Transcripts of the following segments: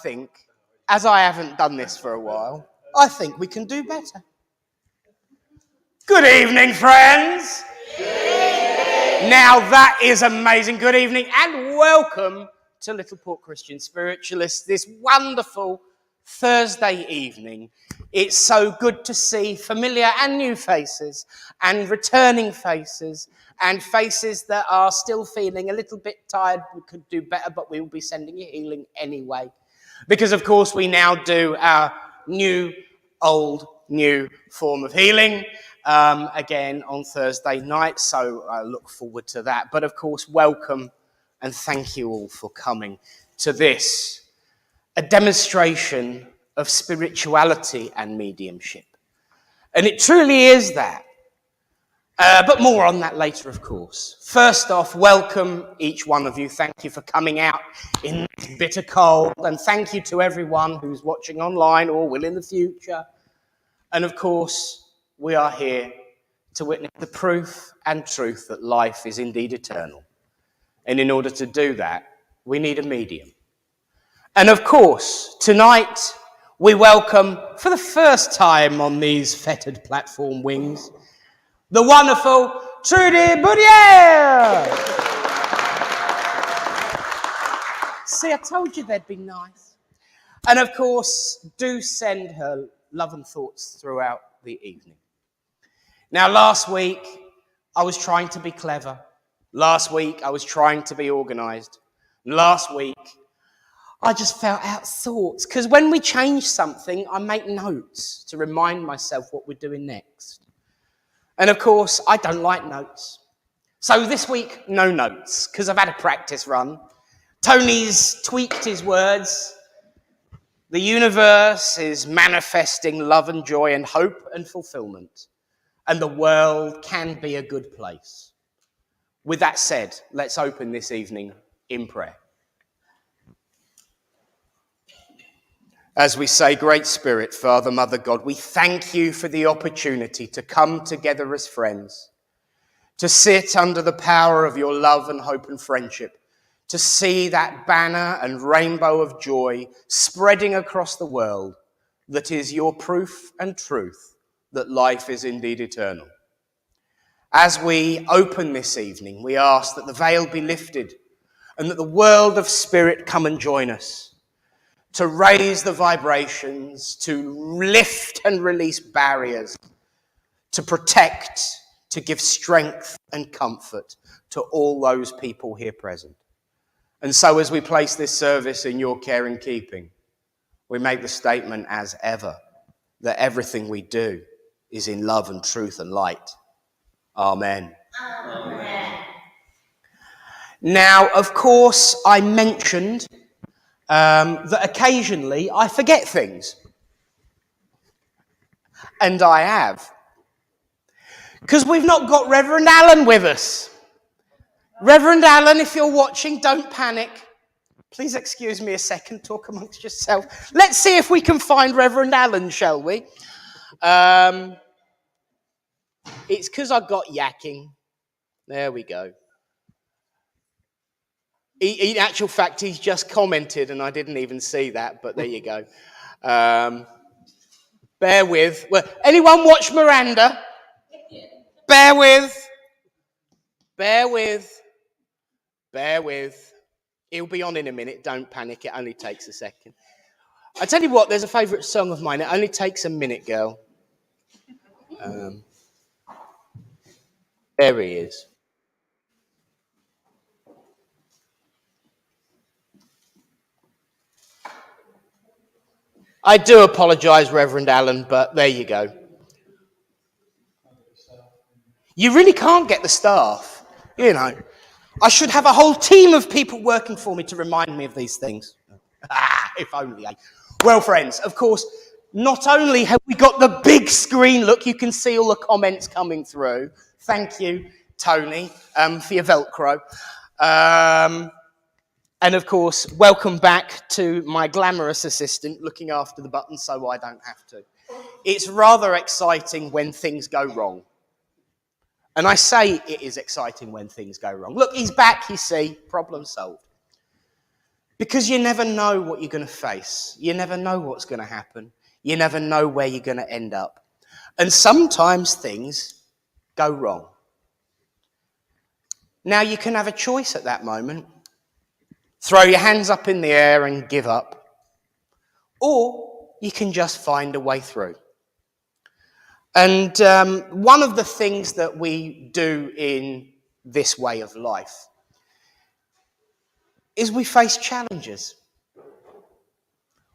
think, as I haven't done this for a while, I think we can do better. Good evening, friends. Now that is amazing. Good evening and welcome to Littleport Christian Spiritualists this wonderful Thursday evening. It's so good to see familiar and new faces and returning faces and faces that are still feeling a little bit tired. We could do better, but we will be sending you healing anyway. Because, of course, we now do our new form of healing again on Thursday night. So I look forward to that. But, of course, welcome and thank you all for coming to this, a demonstration of spirituality and mediumship. And it truly is that. But more on that later, of course. First off, welcome each one of you. Thank you for coming out in this bitter cold. And thank you to everyone who's watching online or will in the future. And of course, we are here to witness the proof and truth that life is indeed eternal. And in order to do that, we need a medium. And of course, tonight, we welcome, for the first time on these fettered platform wings, the wonderful Trudy Boudier! See, I told you they'd be nice. And of course, do send her love and thoughts throughout the evening. Now, last week, I was trying to be clever. Last week, I was trying to be organised. Last week, I just felt out of thoughts. Because when we change something, I make notes to remind myself what we're doing next. And of course, I don't like notes. So this week, no notes, because I've had a practice run. Tony's tweaked his words. The universe is manifesting love and joy and hope and fulfillment. And the world can be a good place. With that said, let's open this evening in prayer. As we say, Great Spirit, Father, Mother, God, we thank you for the opportunity to come together as friends, to sit under the power of your love and hope and friendship, to see that banner and rainbow of joy spreading across the world that is your proof and truth that life is indeed eternal. As we open this evening, we ask that the veil be lifted and that the world of spirit come and join us, to raise the vibrations, to lift and release barriers, to protect, to give strength and comfort to all those people here present. And so as we place this service in your care and keeping, we make the statement as ever that everything we do is in love and truth and light. Amen. Amen. Now, of course, I mentioned that occasionally I forget things. And I have. Because we've not got Reverend Alan with us. Reverend Alan, if you're watching, don't panic. Please excuse me a second, talk amongst yourself. Let's see if we can find Reverend Alan, shall we? It's because I got yakking. There we go. In actual fact, he's just commented, and I didn't even see that, but there you go. Bear with. Well, anyone watch Miranda? Bear with. Bear with. Bear with. He'll be on in a minute. Don't panic. It only takes a second. I tell you what, there's a favourite song of mine. It only takes a minute, girl. There he is. I do apologise, Reverend Alan, but there you go. You really can't get the staff, you know. I should have a whole team of people working for me to remind me of these things. If only, eh? Well, friends, of course, not only have we got the big screen, look, you can see all the comments coming through. Thank you, Tony, for your Velcro. And of course, welcome back to my glamorous assistant looking after the buttons so I don't have to. It's rather exciting when things go wrong. And I say it is exciting when things go wrong. Look, he's back, you see, problem solved. Because you never know what you're going to face. You never know what's going to happen. You never know where you're going to end up. And sometimes things go wrong. Now you can have a choice at that moment. Throw your hands up in the air and give up. Or you can just find a way through. And one of the things that we do in this way of life is we face challenges.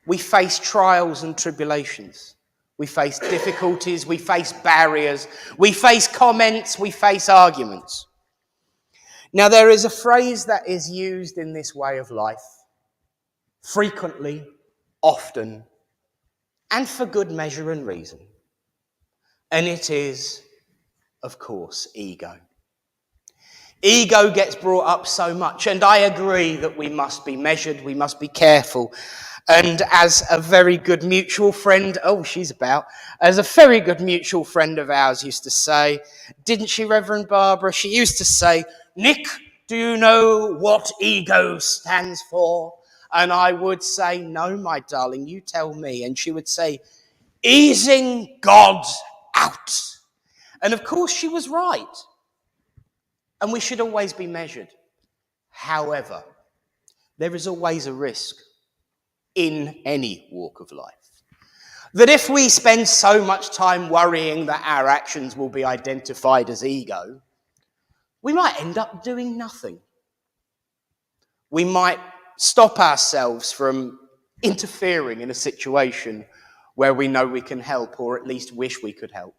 We face trials and tribulations. We face difficulties. We face barriers. We face comments. We face arguments. Now, there is a phrase that is used in this way of life frequently, often, and for good measure and reason. And it is, of course, ego. Ego gets brought up so much, and I agree that we must be measured, we must be careful. And as a very good mutual friend, as a very good mutual friend of ours used to say, didn't she, Reverend Barbara? She used to say, Nick, do you know what ego stands for? And I would say, no, my darling, you tell me. And she would say, easing God out. And of course she was right. And we should always be measured. However, there is always a risk in any walk of life that if we spend so much time worrying that our actions will be identified as ego, we might end up doing nothing. We might stop ourselves from interfering in a situation where we know we can help, or at least wish we could help.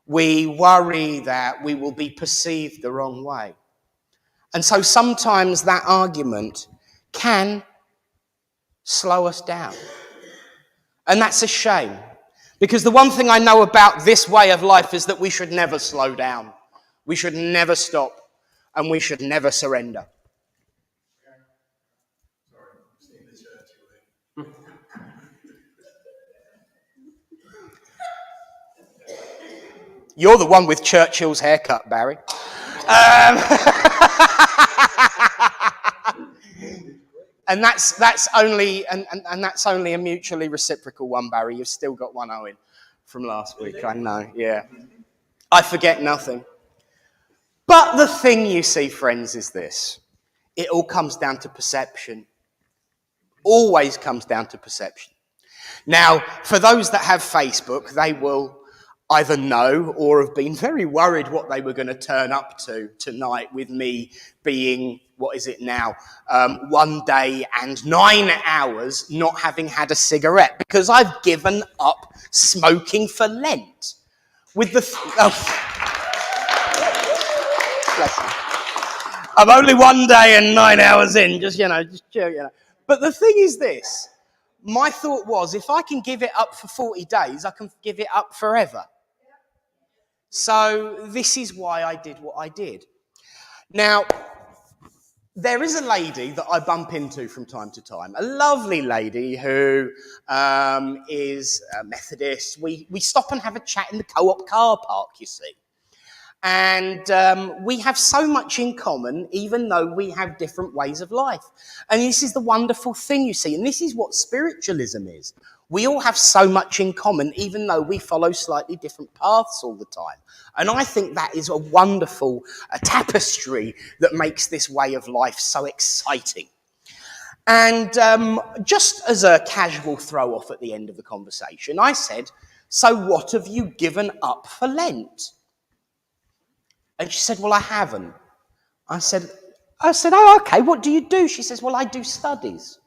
We worry that we will be perceived the wrong way. And so sometimes that argument can slow us down. And that's a shame. Because the one thing I know about this way of life is that we should never slow down. We should never stop. And we should never surrender. You're the one with Churchill's haircut, Barry. And that's only a mutually reciprocal one, Barry. You've still got one owing from last week. I know, yeah. I forget nothing. But the thing, you see, friends, is this. It all comes down to perception. Always comes down to perception. Now, for those that have Facebook, they will either know or have been very worried what they were going to turn up to tonight with me being, 1 day and 9 hours not having had a cigarette because I've given up smoking for Lent. I'm only 1 day and 9 hours in, just. But the thing is this, my thought was, if I can give it up for 40 days, I can give it up forever. So this is why I did what I did. Now, there is a lady that I bump into from time to time, a lovely lady who is a Methodist. We stop and have a chat in the Co-op car park, you see. And we have so much in common, even though we have different ways of life. And this is the wonderful thing, you see, and this is what spiritualism is. We all have so much in common, even though we follow slightly different paths all the time. And I think that is a wonderful tapestry that makes this way of life so exciting. And just as a casual throw-off at the end of the conversation, I said, so what have you given up for Lent? And she said, well, I haven't. I said, oh, okay, what do you do? She says, well, I do studies.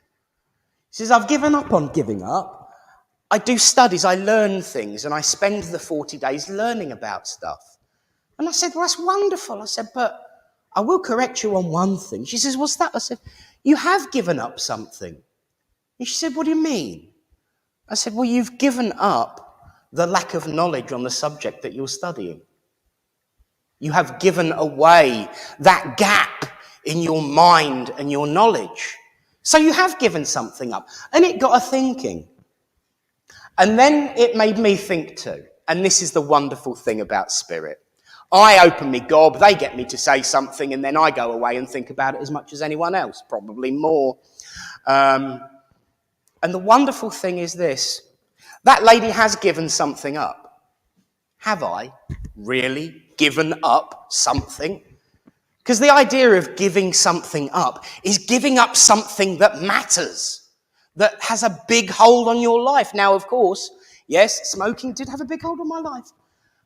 She says, I've given up on giving up. I do studies, I learn things, and I spend the 40 days learning about stuff. And I said, well, that's wonderful. I said, but I will correct you on one thing. She says, what's that? I said, you have given up something. And she said, what do you mean? I said, well, you've given up the lack of knowledge on the subject that you're studying. You have given away that gap in your mind and your knowledge. So you have given something up. And it got her thinking. And then it made me think too. And this is the wonderful thing about spirit. I open me gob, they get me to say something, and then I go away and think about it as much as anyone else, probably more. And the wonderful thing is this: that lady has given something up. Have I really given up something? Because the idea of giving something up is giving up something that matters, that has a big hold on your life. Now, of course, yes, smoking did have a big hold on my life,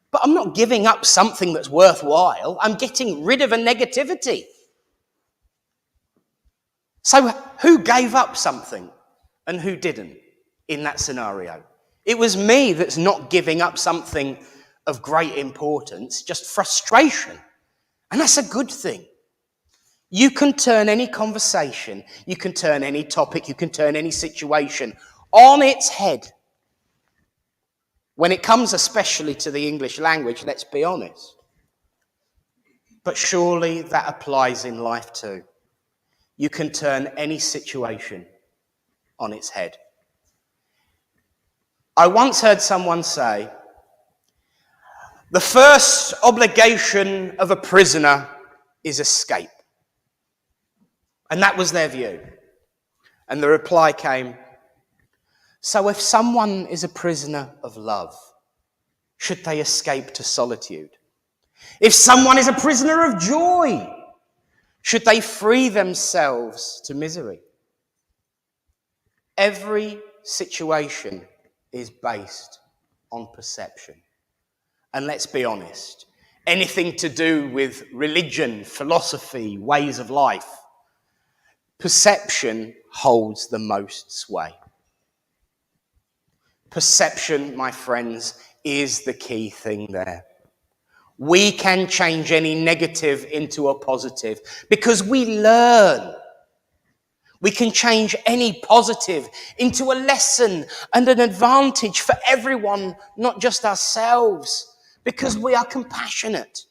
but I'm not giving up something that's worthwhile. I'm getting rid of a negativity. So who gave up something and who didn't in that scenario? It was me that's not giving up something of great importance, just frustration. And that's a good thing. You can turn any conversation, you can turn any topic, you can turn any situation on its head. When it comes especially to the English language, let's be honest. But surely that applies in life too. You can turn any situation on its head. I once heard someone say, the first obligation of a prisoner is escape. And that was their view. And the reply came, so if someone is a prisoner of love, should they escape to solitude? If someone is a prisoner of joy, should they free themselves to misery? Every situation is based on perception. And let's be honest, anything to do with religion, philosophy, ways of life, perception holds the most sway. Perception, my friends, is the key thing there. We can change any negative into a positive because we learn. We can change any positive into a lesson and an advantage for everyone, not just ourselves, because we are compassionate.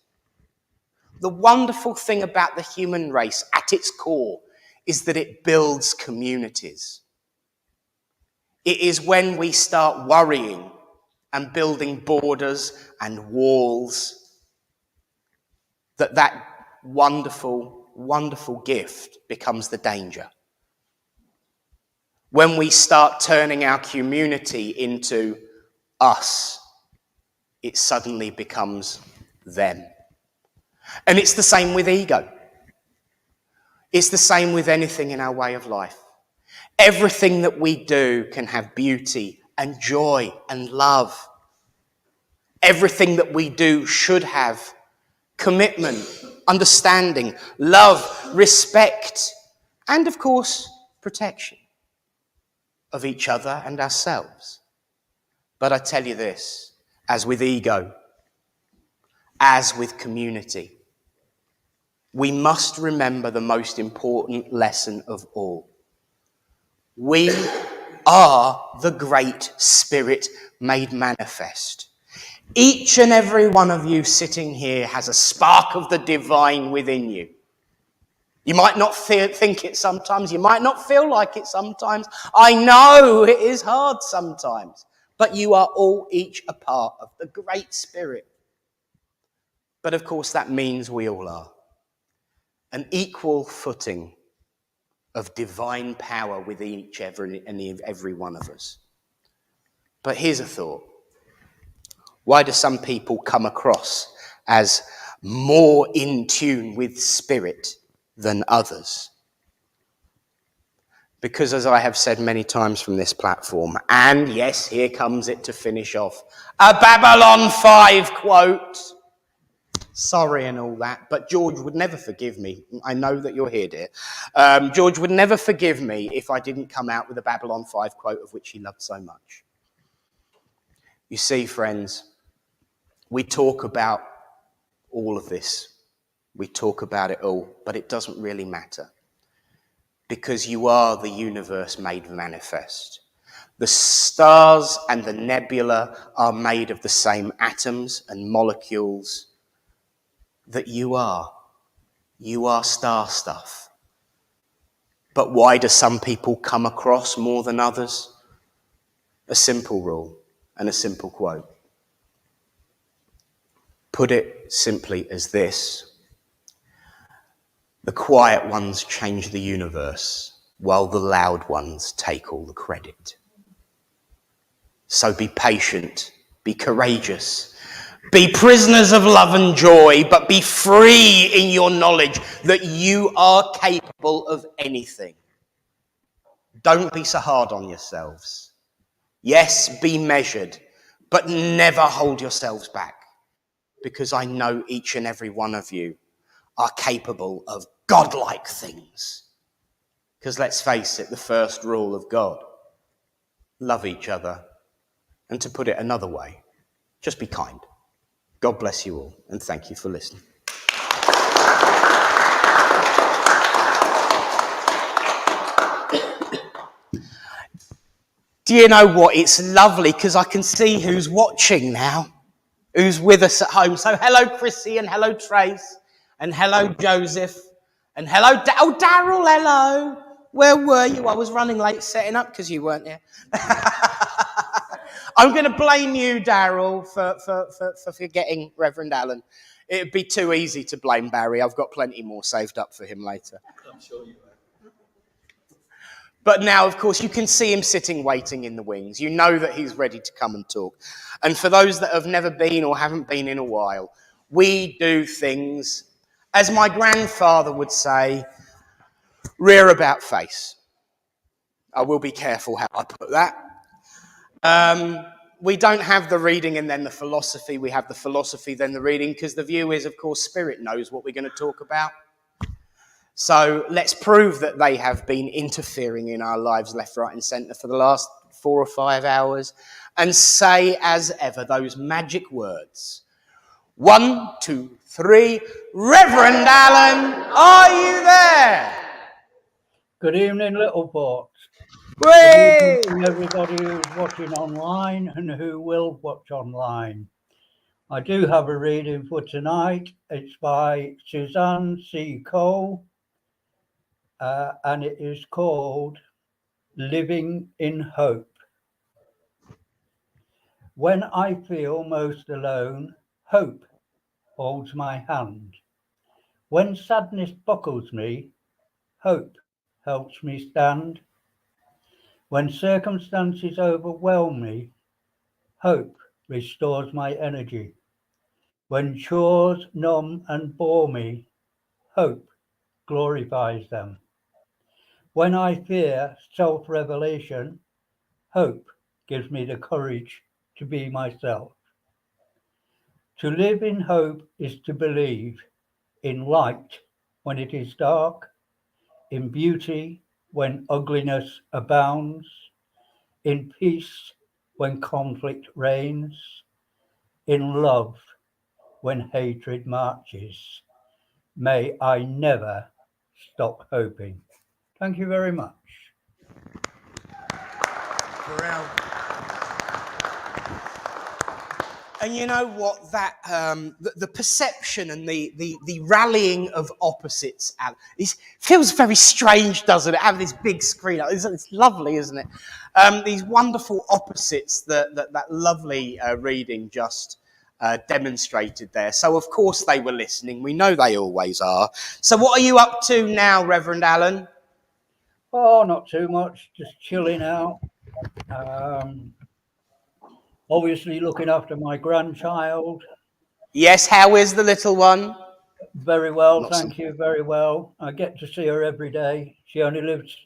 The wonderful thing about the human race at its core is that it builds communities. It is when we start worrying and building borders and walls that wonderful, wonderful gift becomes the danger. When we start turning our community into us, it suddenly becomes them. And it's the same with ego. It's the same with anything in our way of life. Everything that we do can have beauty and joy and love. Everything that we do should have commitment, understanding, love, respect, and of course, protection of each other and ourselves. But I tell you this, as with ego, as with community, we must remember the most important lesson of all. We are the Great Spirit made manifest. Each and every one of you sitting here has a spark of the divine within you. You might not think it sometimes. You might not feel like it sometimes. I know it is hard sometimes. But you are all each a part of the Great Spirit. But of course that means we all are. An equal footing of divine power within every one of us. But here's a thought. Why do some people come across as more in tune with spirit than others? Because as I have said many times from this platform, and yes, here comes it to finish off, a Babylon 5 quote. Sorry and all that, but George would never forgive me. I know that you'll hear it. George would never forgive me if I didn't come out with a Babylon 5 quote of which he loved so much. You see, friends, we talk about all of this. We talk about it all, but it doesn't really matter. Because you are the universe made manifest. The stars and the nebula are made of the same atoms and molecules that you are. You are star stuff. But why do some people come across more than others? A simple rule and a simple quote. Put it simply as this: the quiet ones change the universe, while the loud ones take all the credit. So be patient, be courageous, be prisoners of love and joy, but be free in your knowledge that you are capable of anything. Don't be so hard on yourselves. Yes, be measured, but never hold yourselves back, because I know each and every one of you are capable of godlike things. Because let's face it, the first rule of God, love each other. And to put it another way, just be kind. God bless you all, and thank you for listening. Do you know what? It's lovely because I can see who's watching now, who's with us at home. So hello, Chrissy, and hello, Trace, and hello, Joseph, and hello, Daryl, hello. Where were you? I was running late setting up because you weren't here. I'm going to blame you, Daryl, for forgetting Reverend Allen. It'd be too easy to blame Barry. I've got plenty more saved up for him later. I'm sure you will. But now, of course, you can see him sitting waiting in the wings. You know that he's ready to come and talk. And for those that have never been or haven't been in a while, we do things, as my grandfather would say, rear about face. I will be careful how I put that. We don't have the reading and then the philosophy. We have the philosophy, then the reading, because the view is, of course, Spirit knows what we're going to talk about. So let's prove that they have been interfering in our lives left, right and centre for the last 4 or 5 hours, and say as ever those magic words. 1, 2, 3. Reverend Allen, are you there? Good evening, Littleport. Good evening to everybody who's watching online and who will watch online. I do have a reading for tonight. It's by Suzanne C. Cole, and it is called Living in Hope. When I feel most alone, hope holds my hand. When sadness buckles me, hope helps me stand. When circumstances overwhelm me, hope restores my energy. When chores numb and bore me, hope glorifies them. When I fear self-revelation, hope gives me the courage to be myself. To live in hope is to believe in light when it is dark, in beauty when ugliness abounds, in peace when conflict reigns, in love when hatred marches. May I never stop hoping. Thank you very much. And you know what? That the perception and the rallying of opposites feels very strange, doesn't it? Having this big screen, it's lovely, isn't it? These wonderful opposites that lovely reading just demonstrated there. So of course they were listening. We know they always are. So what are you up to now, Reverend Allen? Oh, not too much. Just chilling out. Obviously looking after my grandchild. Yes, how is the little one? Very well, thank you, very well. I get to see her every day. She only lives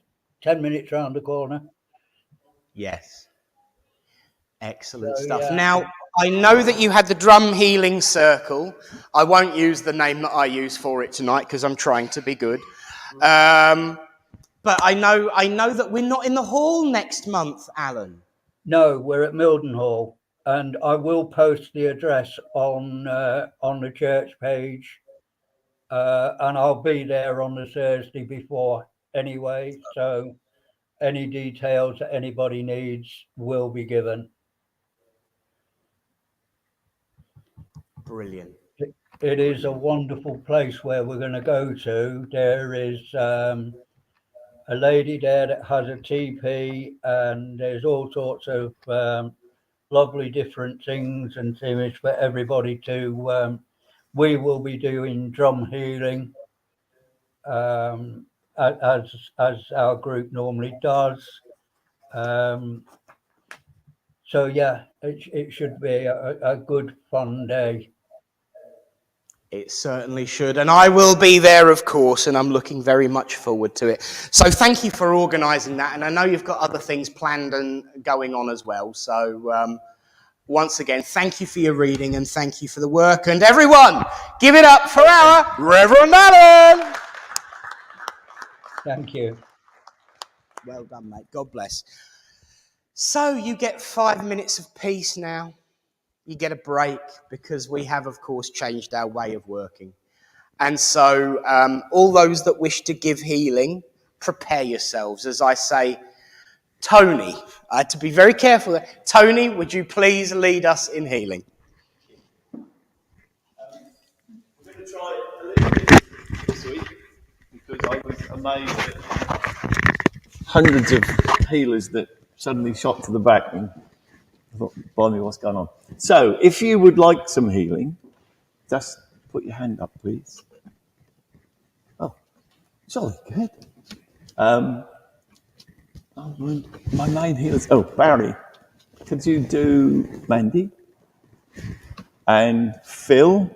10 minutes round the corner. Yes. Excellent stuff. Yeah. Now, I know that you had the drum healing circle. I won't use the name that I use for it tonight because I'm trying to be good. But I know that we're not in the hall next month, Alan. No, we're at Mildenhall, and I will post the address on the church page, and I'll be there on the Thursday before anyway. So any details that anybody needs will be given. Brilliant. It is a wonderful place where we're going to go to. There is a lady there that has a TP, and there's all sorts of lovely different things and things for everybody to. We will be doing drum healing, and as our group normally does. So yeah, it should be a good fun day. It certainly should, and I will be there, of course, and I'm looking very much forward to it. So thank you for organising that, and I know you've got other things planned and going on as well. So once again, thank you for your reading and thank you for the work. And everyone, give it up for our Reverend Alan! Thank you. Well done, mate. God bless. So you get 5 minutes of peace now. You get a break because we have, of course, changed our way of working. And so all those that wish to give healing, prepare yourselves. As I say, Tony, I had to be very careful there. Tony, would you please lead us in healing? We're going to try a little bit this week because I was amazed at hundreds of healers that suddenly shot to the back and I thought, blimey, what's going on? So, if you would like some healing, just put your hand up, please. Oh, jolly good. My main healers. Oh, Barry, could you do Mandy? And Phil,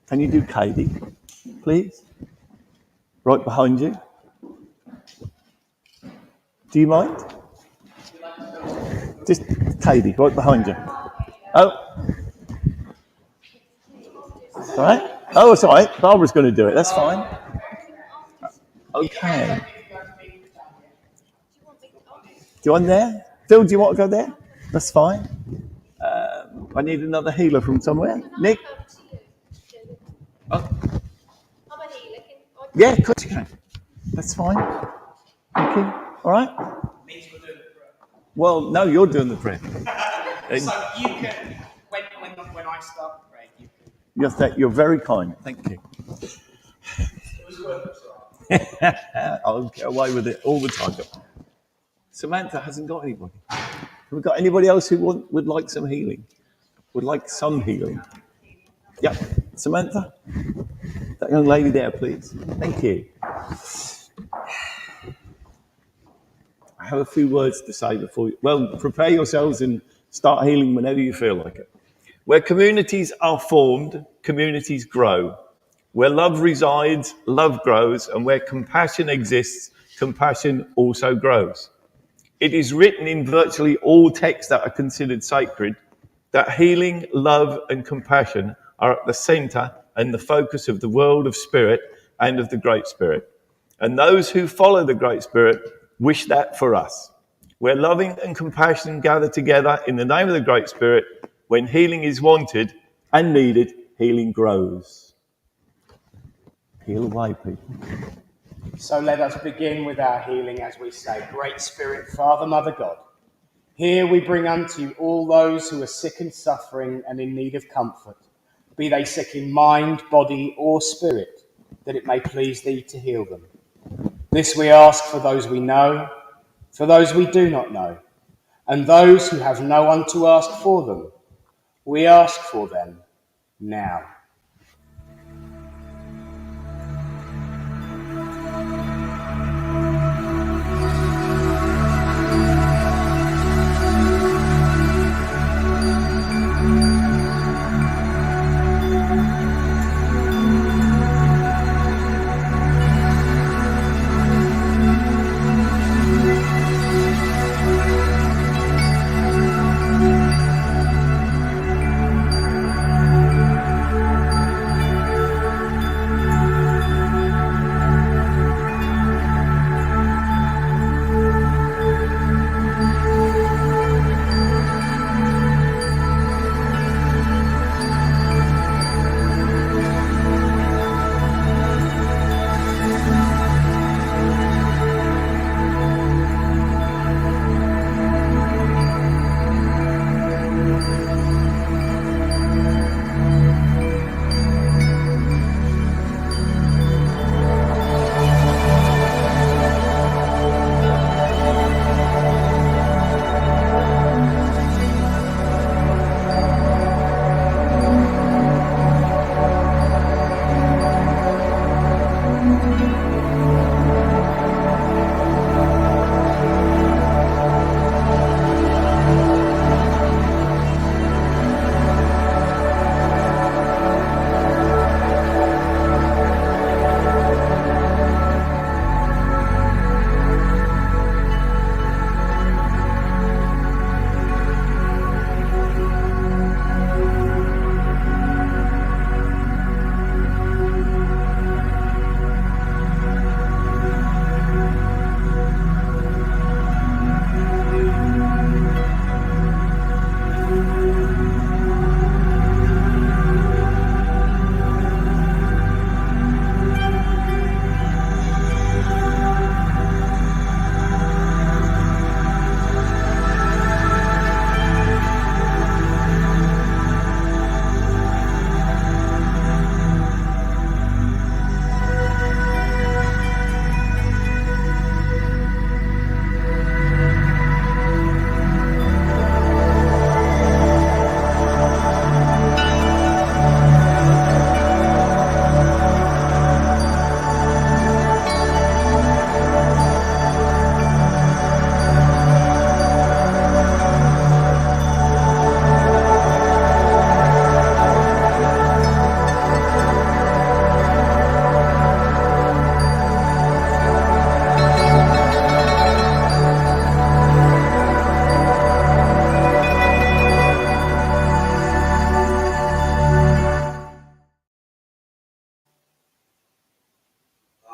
can you do Katie, please? Right behind you. Do you mind? Just Katie, right behind you. Oh. All right. Oh, it's all right. Barbara's going to do it. That's fine. Okay. Do you want there? Phil, do you want to go there? That's fine. I need another healer from somewhere. Nick? Oh. Yeah, of course you can. That's fine. Thank you. All right? Well, no, you're doing the prayer. So you can, when I start the prayer, you can. You're very kind. Thank you. It was worth it. I'll get away with it all the time. Samantha hasn't got anybody. Have we got anybody else who would like some healing? Would like some healing? Yep. Samantha? That young lady there, please. Thank you. I have a few words to say before you. Well, prepare yourselves and start healing whenever you feel like it. Where communities are formed, communities grow. Where love resides, love grows. And where compassion exists, compassion also grows. It is written in virtually all texts that are considered sacred that healing, love, and compassion are at the center and the focus of the world of spirit and of the Great Spirit. And those who follow the Great Spirit wish that for us. Where loving and compassion gather together in the name of the Great Spirit, when healing is wanted and needed, healing grows. Heal away, people. So let us begin with our healing as we say, Great Spirit, Father, Mother, God, here we bring unto you all those who are sick and suffering and in need of comfort, be they sick in mind, body, or spirit, that it may please thee to heal them. This we ask for those we know, for those we do not know, and those who have no one to ask for them. We ask for them now.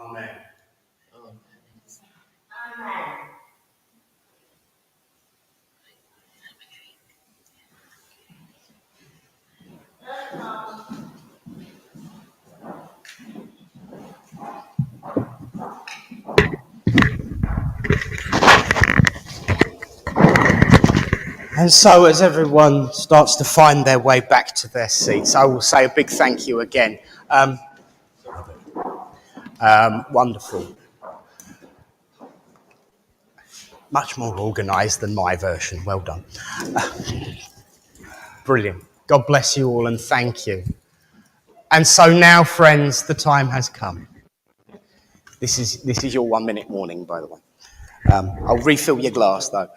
Amen. And so as everyone starts to find their way back to their seats, I will say a big thank you again. Wonderful. Much more organised than my version. Well done. Brilliant. God bless you all and thank you. And so now, friends, the time has come. This is your 1 minute warning, by the way. I'll refill your glass, though.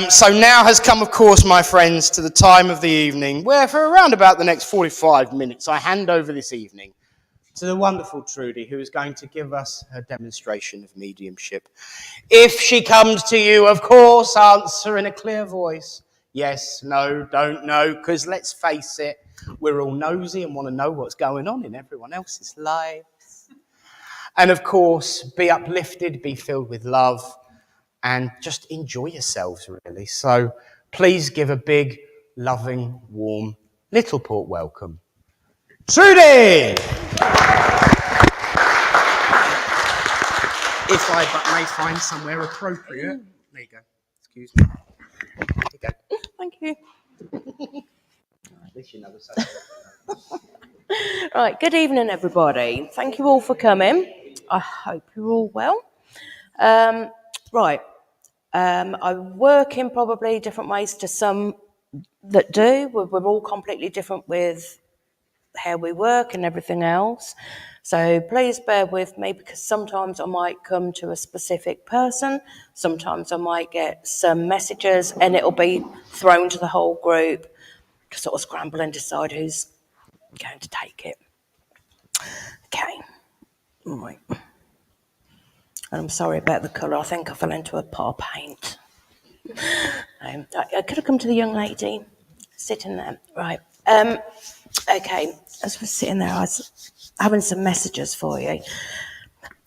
So now has come, of course, my friends, to the time of the evening where for around about the next 45 minutes, I hand over this evening to the wonderful Trudy, who is going to give us her demonstration of mediumship. If she comes to you, of course, answer in a clear voice. Yes, no, don't know, because let's face it, we're all nosy and want to know what's going on in everyone else's lives. And of course, be uplifted, be filled with love, and just enjoy yourselves, really. So please give a big, loving, warm Littleport welcome. Trudy! If I but may find somewhere appropriate. There you go. Excuse me. There you go. Thank you. At least you know the subject. Right, good evening, everybody. Thank you all for coming. I hope you're all well. I work in probably different ways to some that do. We're all completely different with how we work and everything else. So please bear with me, because sometimes I might come to a specific person, sometimes I might get some messages and it'll be thrown to the whole group to sort of scramble and decide who's going to take it. Okay, right. And I'm sorry about the colour. I think I fell into a pot of paint. I could have come to the young lady sitting there. Right. Okay, as we're sitting there, I was having some messages for you.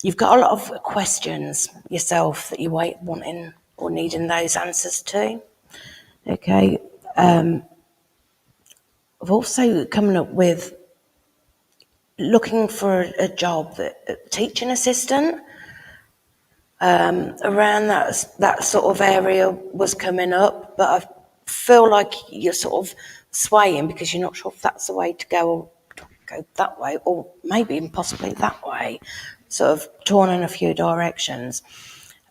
You've got a lot of questions yourself that you're wanting or needing those answers to. Okay. I've also coming up with looking for a job, that teaching assistant. Around that sort of area was coming up, but I feel like you're sort of swaying because you're not sure if that's the way to go, or go that way, or maybe even possibly that way, sort of torn in a few directions.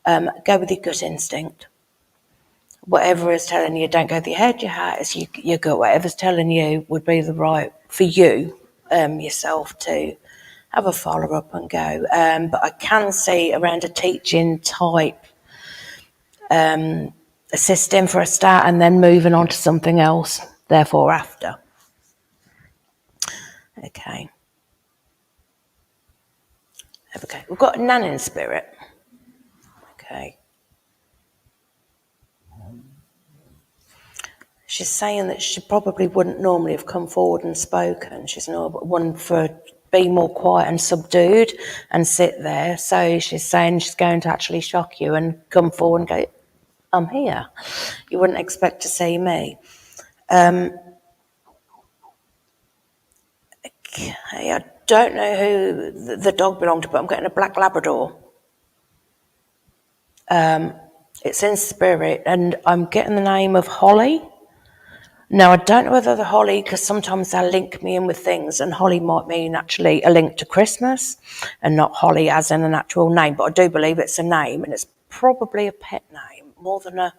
Go with your gut instinct. Whatever is telling you, don't go with your head, your heart is your gut. Whatever's telling you would be the right for you, yourself, to have a follow-up and go. But I can see around a teaching type, assisting for a start and then moving on to something else, therefore after. Okay. Okay, we've got a nan in spirit. Okay. She's saying that she probably wouldn't normally have come forward and spoken. She's one for be more quiet and subdued and sit there. So she's saying she's going to actually shock you and come forward and go, I'm here. You wouldn't expect to see me. Okay, I don't know who the dog belonged to, but I'm getting a black Labrador. It's in spirit, and I'm getting the name of Holly. Now, I don't know whether the Holly, because sometimes they link me in with things, and Holly might mean actually a link to Christmas and not Holly as in an actual name, but I do believe it's a name, and it's probably a pet name more than a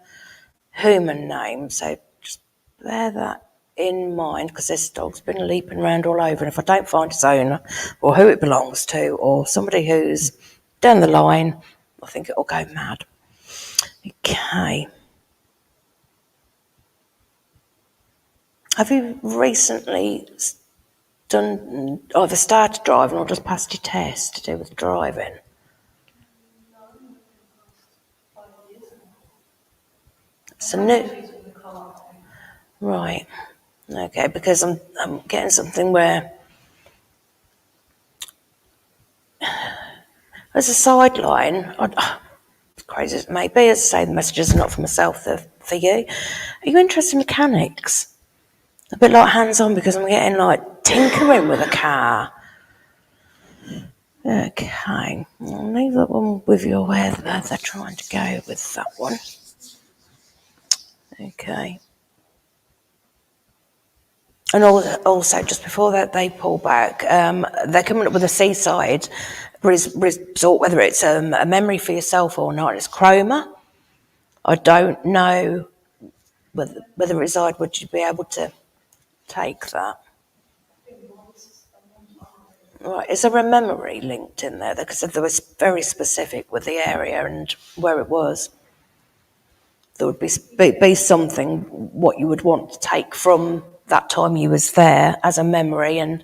human name. So just bear that in mind, because this dog's been leaping around all over, and if I don't find its owner or who it belongs to or somebody who's down the line, I think it'll go mad. Okay. Have you recently done either started driving or just passed your test to do with driving? So new. Right. Okay, because I'm getting something where As a sideline, as crazy as it may be, as I say, the messages are not for myself, they're for you. Are you interested in mechanics? A bit like hands-on, because I'm getting like tinkering with a car. Okay, I'll leave that one with you where they're trying to go with that one. Okay. And also, just before that, they pull back. They're coming up with a seaside resort, whether it's a memory for yourself or not. It's chroma. I don't know whether reside, would you be able to take that? Right, is there a memory linked in there? Because there was very specific with the area and where it was. There would be something what you would want to take from that time you was there as a memory, and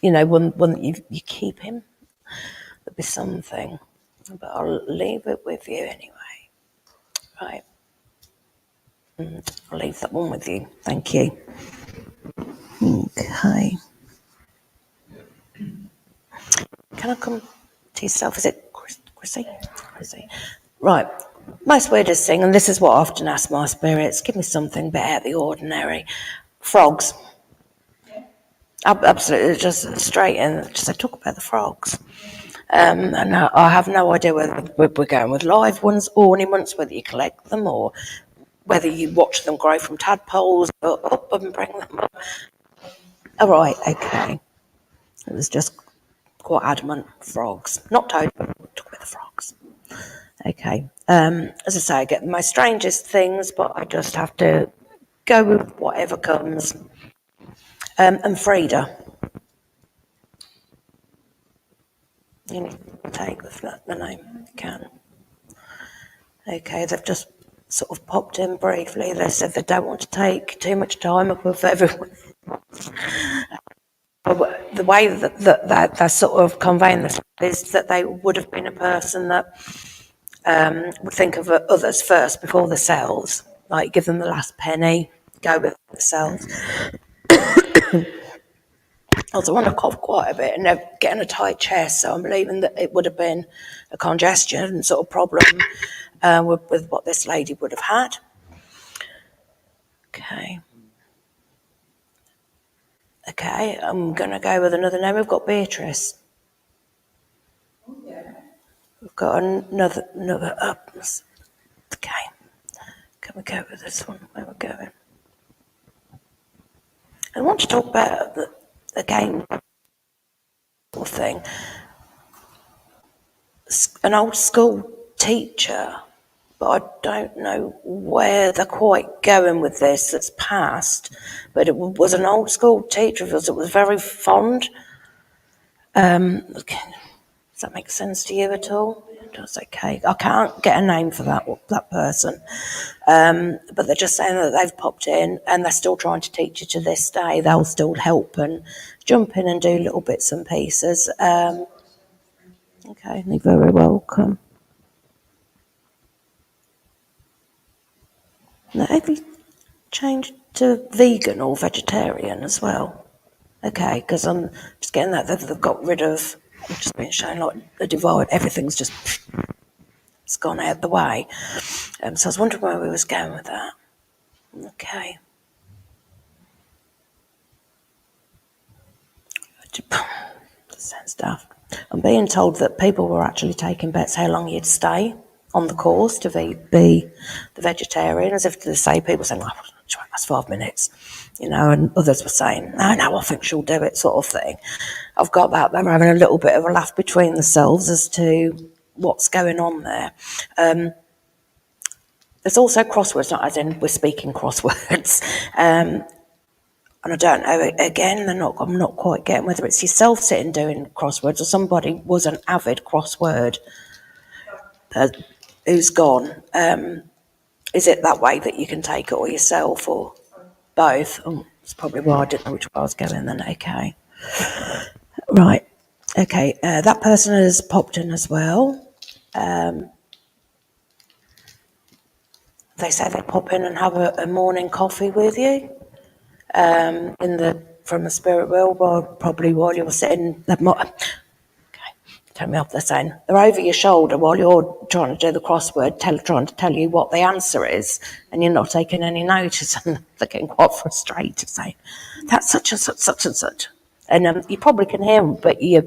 one that you keep him. There'd be something, but I'll leave it with you anyway. Right, I'll leave that one with you. Thank you. Okay. Can I come to yourself? Is it Chrissy? Chrissy. Right. Most weirdest thing, and this is what I often ask my spirits, give me something a bit out of the ordinary. Frogs. Absolutely, just straight in. Just say, talk about the frogs. And I have no idea whether we're going with live ones, ornaments, whether you collect them or whether you watch them grow from tadpoles up and bring them up. All right, okay. It was just quite adamant frogs. Not toad, but we'll talk about the frogs. Okay. As I say, I get the most strangest things, but I just have to go with whatever comes. And Frida. You need to take the name if you can. Okay, they've just sort of popped in briefly. They said they don't want to take too much time up with everyone. The way that they're sort of conveying this is that they would have been a person that would think of others first before themselves, like give them the last penny, go with themselves. Also, I want to cough quite a bit and they're getting a tight chest, so I'm believing that it would have been a congestion sort of problem with what this lady would have had. Okay, I'm going to go with another name. We've got Beatrice. We've got another up. Okay, can we go with this one? Where we're going? I want to talk about the game thing. An old school teacher, but I don't know where they're quite going with this. That's past, but it was an old school teacher of yours that was very fond. Does that make sense to you at all? That's okay. I can't get a name for that person, but they're just saying that they've popped in and they're still trying to teach you to this day. They'll still help and jump in and do little bits and pieces. Okay, you're very welcome. Now, have you changed to vegan or vegetarian as well? Okay, because I'm just getting that they've got rid of. I've just been shown like the divide. Everything's just it's gone out the way. So I was wondering where we was going with that. Okay. Sounds daft. I'm being told that people were actually taking bets how long you'd stay on the course to be the vegetarian, as if to say people saying, "Oh, that's 5 minutes," and others were saying, "No, I think she'll do it," sort of thing. I've got that. They're having a little bit of a laugh between themselves as to what's going on there. There's also crosswords, not as in we're speaking crosswords. And I don't know, again, I'm not quite getting whether it's yourself sitting doing crosswords or somebody was an avid crossword who's gone. Is it that way that you can take it, or yourself, or both? Oh, that's probably why I didn't know which way I was going then. Okay. Right. Okay, that person has popped in as well. They say they pop in and have a morning coffee with you. From the spirit world, probably while you were sitting. Okay, Turn me off. They're saying they're over your shoulder while you're trying to do the crossword, trying to tell you what the answer is, and you're not taking any notice, and they're getting quite frustrated, saying that's such and such, such and such. And you probably can hear them, but you're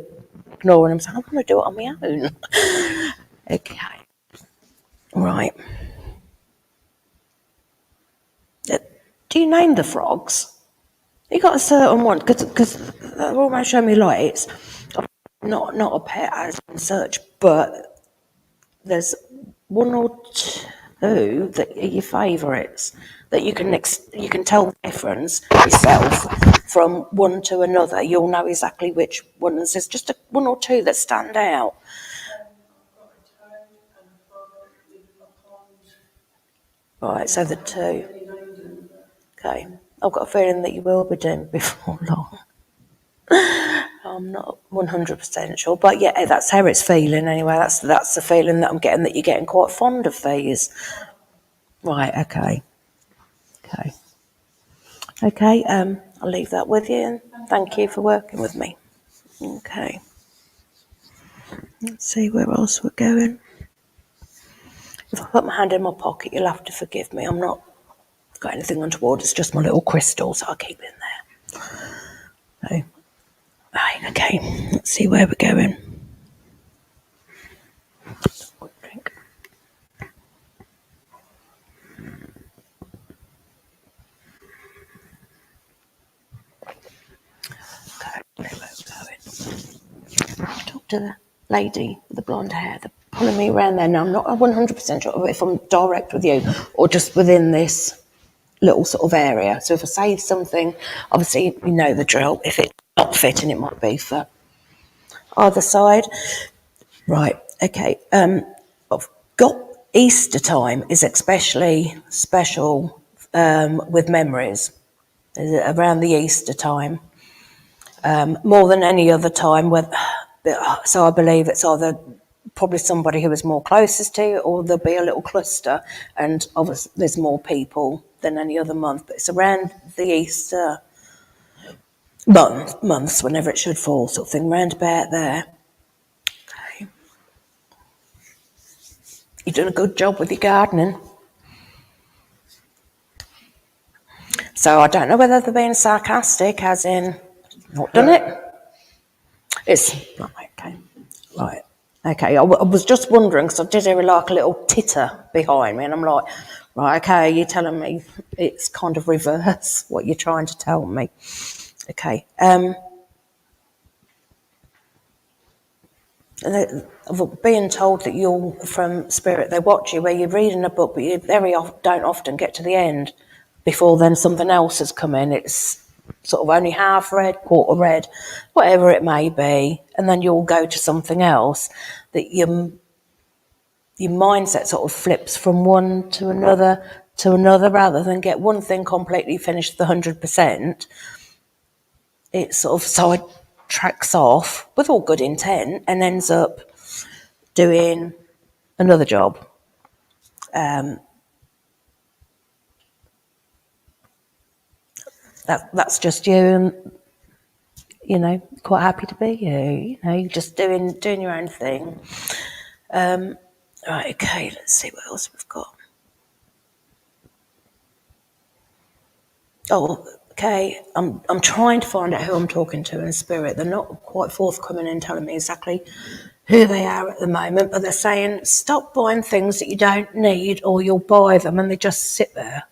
ignoring them, saying, I want to do it on my own. Okay. Right. Do you name the frogs? You got a certain one, because they're almost showing me lights. Not a pet as such, but there's one or two that are your favourites that you can tell the difference yourself from one to another. You'll know exactly which ones. There's just one or two that stand out. Right, so the two. Okay, I've got a feeling that you will be doing before long. I'm not 100% sure, but yeah, that's how it's feeling anyway. That's the feeling that I'm getting, that you're getting quite fond of these. Right, okay. I'll leave that with you, and thank you for working with me. Okay. Let's see where else we're going. If I put my hand in my pocket, you'll have to forgive me. I'm not got anything untoward. It's just my little crystal, so I'll keep it in there. So, right, okay. Let's see where we're going. Drink. Okay, where we're going. Talk to the lady with the blonde hair. They're pulling me around there. Now, I'm not 100% sure if I'm direct with you or just within this little sort of area. So if I say something, obviously you know the drill. If it's not fitting, it might be for either side. Right, okay. I've got Easter time is especially special with memories around the Easter time, more than any other time. So I believe it's either probably somebody who is more closest to you, or there'll be a little cluster, and obviously there's more people than any other month, but it's around the Easter months, whenever it should fall, sort of thing, round about there. Okay. You're doing a good job with your gardening. So I don't know whether they're being sarcastic, as in, not done it. It's, right. Okay, I was just wondering, because I did hear like a little titter behind me, and I'm like, right, okay, you're telling me it's kind of reverse what you're trying to tell me. Okay. Being told that you're from Spirit, they watch you where you're reading a book, but you don't often get to the end before then something else has come in. It's sort of only half read, quarter read, whatever it may be, and then you'll go to something else that your mindset sort of flips from one to another rather than get one thing completely finished the 100%. It sort of sidetracks off with all good intent and ends up doing another job. That's just you, and you know, quite happy to be you. You know, just doing your own thing. Right, okay. Let's see what else we've got. Oh, okay. I'm trying to find out who I'm talking to in spirit. They're not quite forthcoming in telling me exactly who they are at the moment, but they're saying stop buying things that you don't need, or you'll buy them and they just sit there.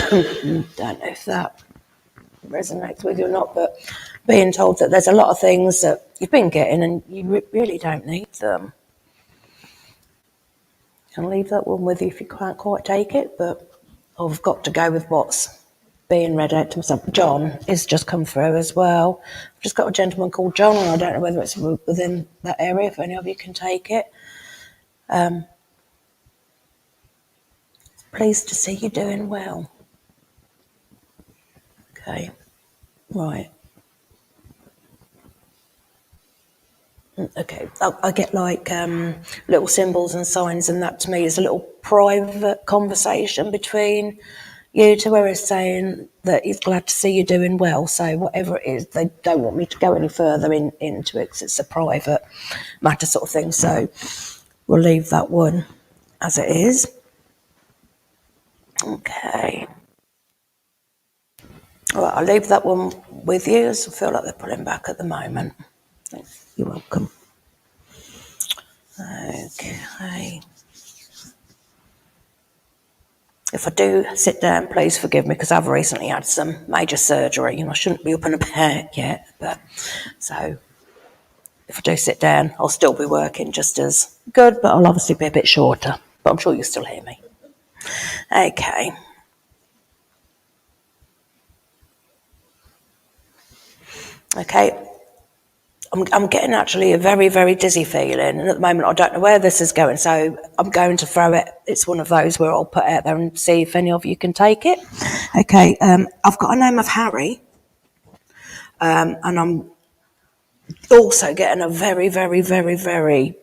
Don't know if that resonates with you or not, but being told that there's a lot of things that you've been getting and you really don't need them. I'll leave that one with you if you can't quite take it, but I've got to go with what's being read out to myself. John has just come through as well. I've just got a gentleman called John, and I don't know whether it's within that area, if any of you can take it. Pleased to see you doing well. Okay, right. Okay, I get like little symbols and signs, and that to me is a little private conversation between you to where it's saying that he's glad to see you doing well. So whatever it is, they don't want me to go any further into it because it's a private matter sort of thing. So we'll leave that one as it is. Okay. All right, I'll leave that one with you as I feel like they're pulling back at the moment. You're welcome. Okay. If I do sit down, please forgive me because I've recently had some major surgery and I shouldn't be up and about yet. But so if I do sit down, I'll still be working just as good, but I'll obviously be a bit shorter. But I'm sure you'll still hear me. Okay. Okay. I'm getting actually a very, very dizzy feeling, and at the moment I don't know where this is going, so I'm going to throw it. It's one of those where I'll put it out there and see if any of you can take it. Okay, I've got a name of Harry, and I'm also getting a very, very, very, very...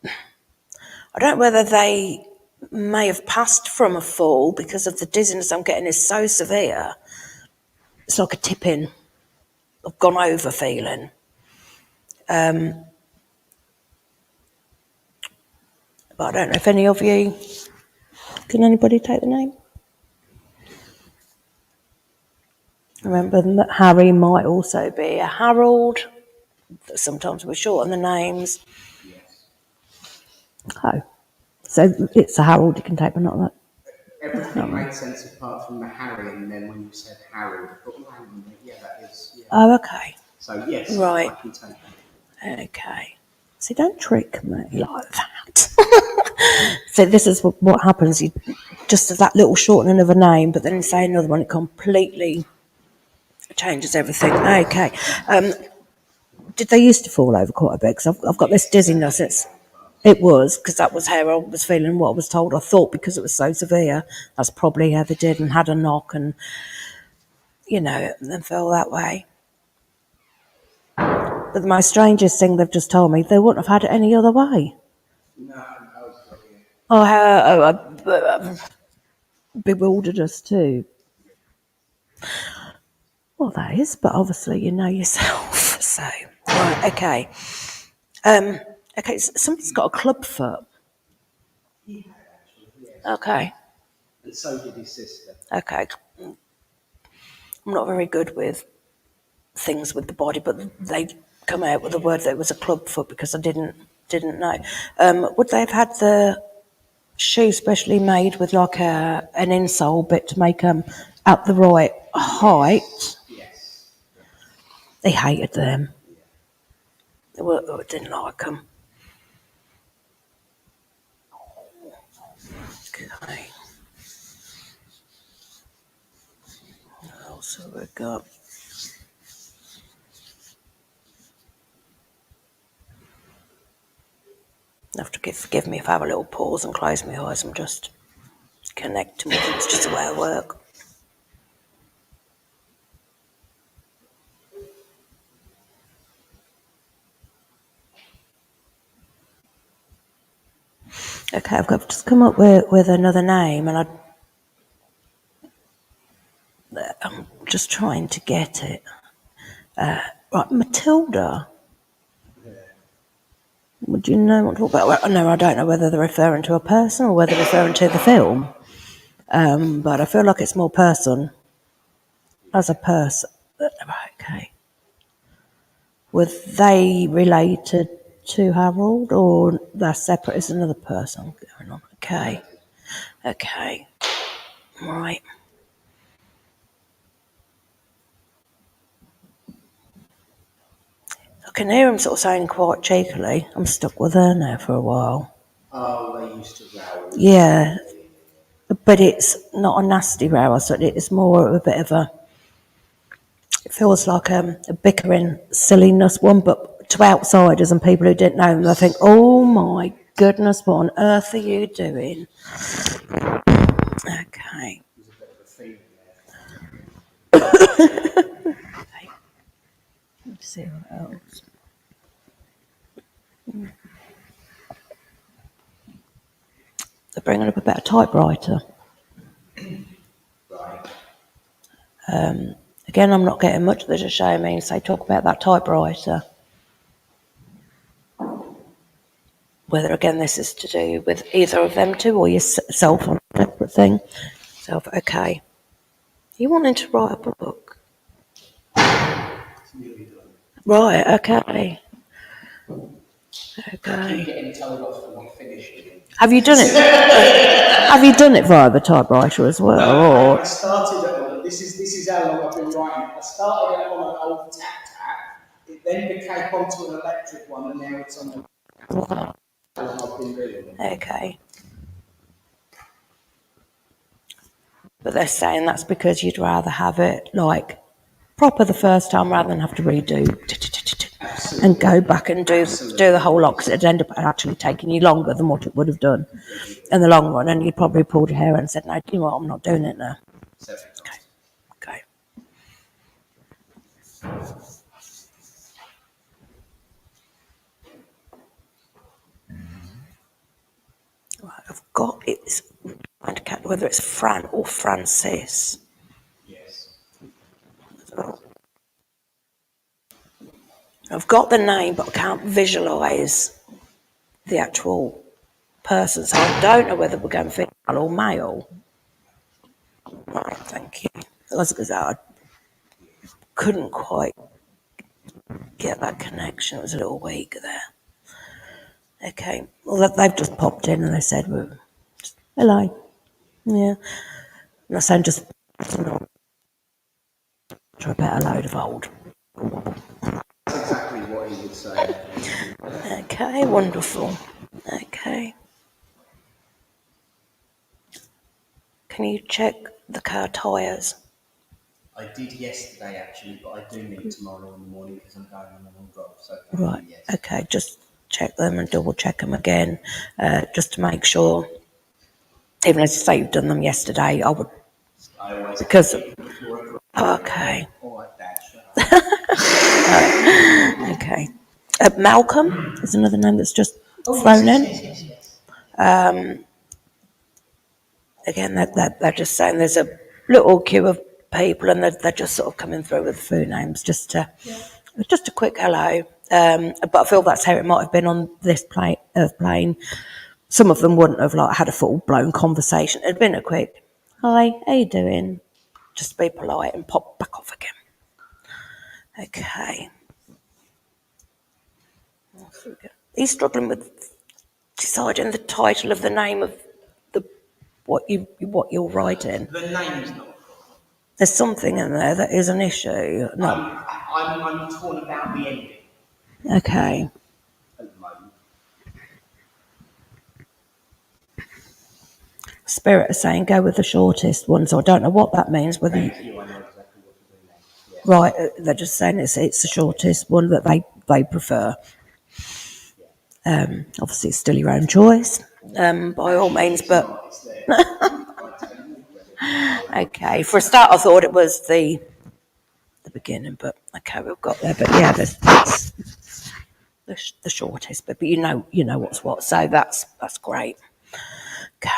I don't know whether they may have passed from a fall because of the dizziness I'm getting is so severe. It's like a tipping, I've gone over feeling. But I don't know if any of you... Can anybody take the name? Remember that Harry might also be a Harold. Sometimes we're short on the names. Yes. Oh, so it's a Harold you can take, but not that. Everything made sense apart from the Harry, and then when you said Harold, I thought, oh, hang on a minute, yeah, that is... Yeah. Oh, okay. So, yes, Right. I can take that. Okay. See, don't trick me like that. So this is what happens. You just have that little shortening of a name, but then you say another one, it completely changes everything. Okay. Did they used to fall over quite a bit? Because I've got this dizziness. It was, because that was how I was feeling, what I was told. I thought because it was so severe, that's probably how they did, and had a knock and, you know, and then fell that way. But the most strangest thing they've just told me, they wouldn't have had it any other way. No, I was brilliant. Bewildered us too. Well, that is, but obviously you know yourself. So, right, okay. Okay, so somebody's got a club foot. He had actually, yes. Okay. And so did his sister. Okay. I'm not very good with things with the body, but they come out with the word that it was a club foot because I didn't know. Would they have had the shoe specially made with like an insole bit to make them at the right height? Yes. They hated them. They didn't like them. Okay. What else have we got? You have to forgive me if I have a little pause and close my eyes. I'm just connecting with it. It's just the way I work. Okay, I've got to just come up with another name, and I'm just trying to get it. Right, Matilda. Yeah. Would you know what to talk about? Well, no, I don't know whether they're referring to a person or whether they're referring to the film. But I feel like it's more person. As a person. Right, okay. Were they related to Harold, or they're separate as another person going on? Okay. Okay. Right. I can hear him sort of saying quite cheekily, I'm stuck with her now for a while. Oh, they used to row. Yeah. But it's not a nasty row, it's more of a bit of a... It feels like a bickering silliness one, but to outsiders and people who didn't know them, they think, oh my goodness, what on earth are you doing? Okay. There's a bit of a theme there. Okay. Let's see what else. They're bringing up a better typewriter. Again, I'm not getting much that are showing me. Say, talk about that typewriter. Whether, again, this is to do with either of them two or yourself on a separate thing. So, okay. You wanting to write a book? Right, okay. Okay. Getting told off for not finishing. Have you done it? Have you done it via the typewriter as well? No, or? I started on, this is how long I've been writing it. I started it on an old tap. It then became onto an electric one, and now it's on the one I've been doing. Okay. But they're saying that's because you'd rather have it like proper the first time rather than have to redo and go back and do the whole lot, because it'd end up actually taking you longer than what it would have done in the long run, and you'd probably pulled your hair out and said, no, you know what, I'm not doing it now. Okay. Right, I've got it's trying to count whether it's Fran or Francis. Yes. So, I've got the name, but I can't visualise the actual person, so I don't know whether we're going female or male. Right, thank you. Because I couldn't quite get that connection. It was a little weak there. Okay, well, they've just popped in and they said, well, hello. Yeah. And I said, just try a better load of old. That's exactly what he would say. Okay, wonderful. Okay. Can you check the car tyres? I did yesterday actually, but I do need tomorrow in the morning because I'm going on a long drive. So Right, yes. okay, just check them and double check them again, just to make sure. Even as you say you've done them yesterday, I would, because, okay. All right, Dad, shut up. Okay. Malcolm is another name that's just thrown in. Again, they're just saying there's a little queue of people and they're just sort of coming through with food names just a quick hello. But I feel that's how it might have been on this plane. Some of them wouldn't have like had a full-blown conversation. It'd been a quick, hi, how you doing? Just be polite and pop back off again. Okay. He's struggling with deciding the title of the name of what you're writing. The name's not. There's something in there that is an issue. No. I'm torn about the ending. Okay. At the moment. Spirit is saying go with the shortest one, so I don't know what that means. Whether Thank you, I know exactly what to do next. Yeah. right, they're just saying it's the shortest one that they prefer. Obviously, it's still your own choice, by all means. But okay, for a start, I thought it was the beginning, but okay, we've got there. But yeah, that's the shortest. But you know what's what, so that's great. Okay.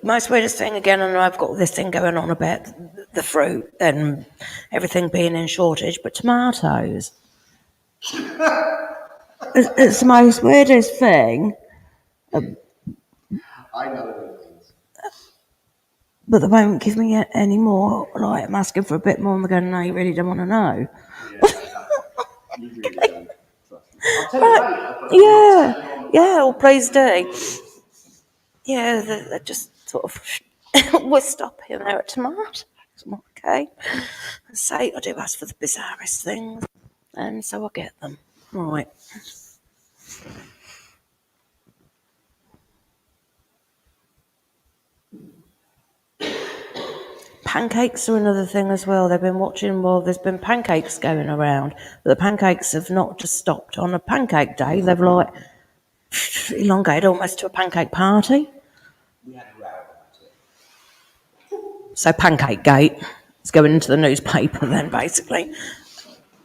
Most weirdest thing again, and I've got this thing going on about the fruit and everything being in shortage, but tomatoes. It's the most weirdest thing. I know what it means. But they won't give me any more. Like, I'm asking for a bit more, and they're going, no, you really don't want to know. You really don't. I'll tell you later. Yeah, well, please do. Yeah, they're just sort of, we're stopping there at tomatoes. Okay. Say, I do ask for the bizarrest things, and so I get them. Right. Pancakes are another thing as well. They've been watching, well, there's been pancakes going around, but the pancakes have not just stopped on a pancake day. They've like elongated almost to a pancake party. We had a row about it. So Pancake Gate is going into the newspaper then, basically.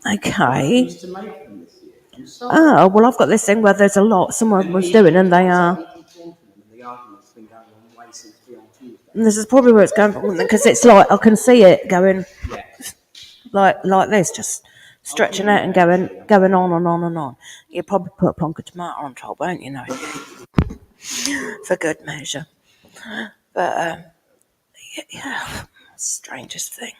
Okay. Used to make them this year. Oh, well, I've got this thing where there's a lot someone was doing, and they are. And this is probably where it's going from, because it's like I can see it going like this, just stretching out and going on and on and on. You'd probably put a plonk of tomato on top, won't you? Know, for good measure. But yeah, strangest thing.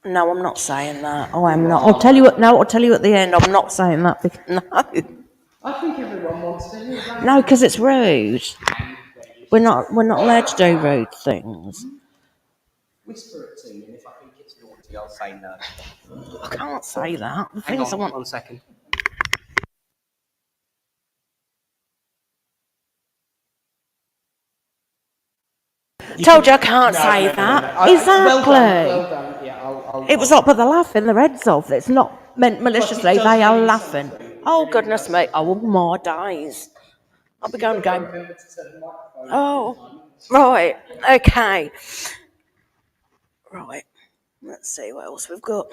No, I'm not saying that. Oh, I'm not. I'll tell you what. No, I'll tell you at the end. I'm not saying that. Because, no. I think everyone wants to hear that. No, because it's rude. We're not allowed to do rude things. Whisper it to me, and if I think it's naughty, I'll say no. I can't say that. The Hang things on, I want. 1 second. Told you I can't say that. Exactly. Well done. Yeah, I'll It was like, but they're laughing their heads off. It's not meant maliciously. They are laughing. Oh, goodness me. Oh, my days. I'll be going. Oh, right. Okay. Right. Let's see what else we've got.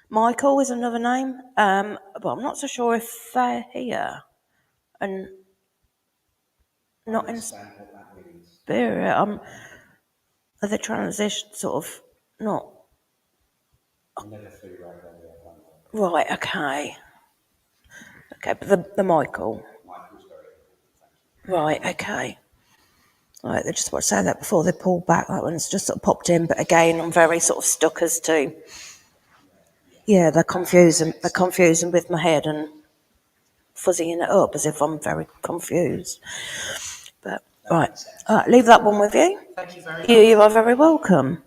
Michael is another name. But I'm not so sure if they're here. And not in spirit. Are they transition sort of not? Right, okay. Okay, but the Michael. Right, okay. Right, they just want to say that before they pull back. That one's just sort of popped in, but again, I'm very sort of stuck as to. Yeah, they're confusing with my head and fuzzying it up as if I'm very confused. But right, leave that one with you. Thank you very much. You are very welcome.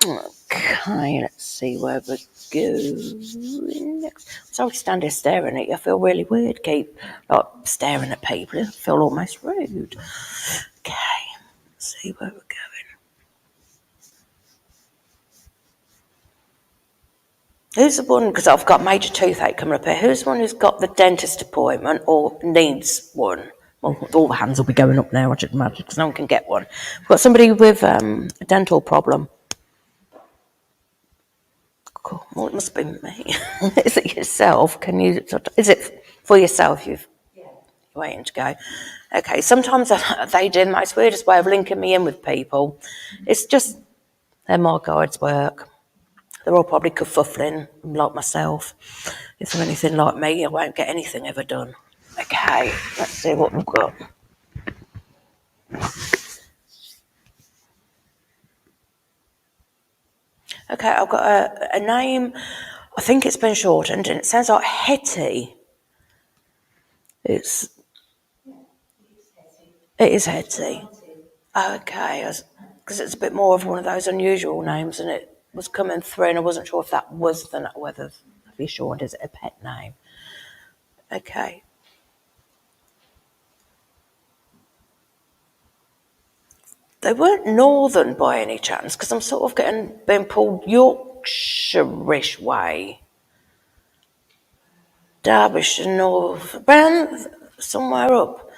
Okay, let's see where we're going next. So I stand here staring at you. I feel really weird. Keep like staring at people. I feel almost rude. Okay, let's see where we're going. Who's the one, because I've got major toothache coming up here, who's the one who's got the dentist appointment or needs one? Well, all the hands will be going up now, I should imagine, because no one can get one. We've got somebody with a dental problem. Cool. Well, it must be me. Is it yourself? Is it for yourself you're waiting to go? Okay, sometimes they do the most weirdest way of linking me in with people. It's just, they're my guides' work. They're all probably kerfuffling, like myself. If they're anything like me, I won't get anything ever done. Okay, let's see what we've got. Okay, I've got a name. I think it's been shortened, and it sounds like Hetty. It is Hetty. Okay, because it's a bit more of one of those unusual names, and it was coming through, and I wasn't sure if that was whether, to be sure, is it a pet name? Okay. They weren't northern by any chance, because I'm sort of being pulled Yorkshire-ish way. Derbyshire, North, around somewhere up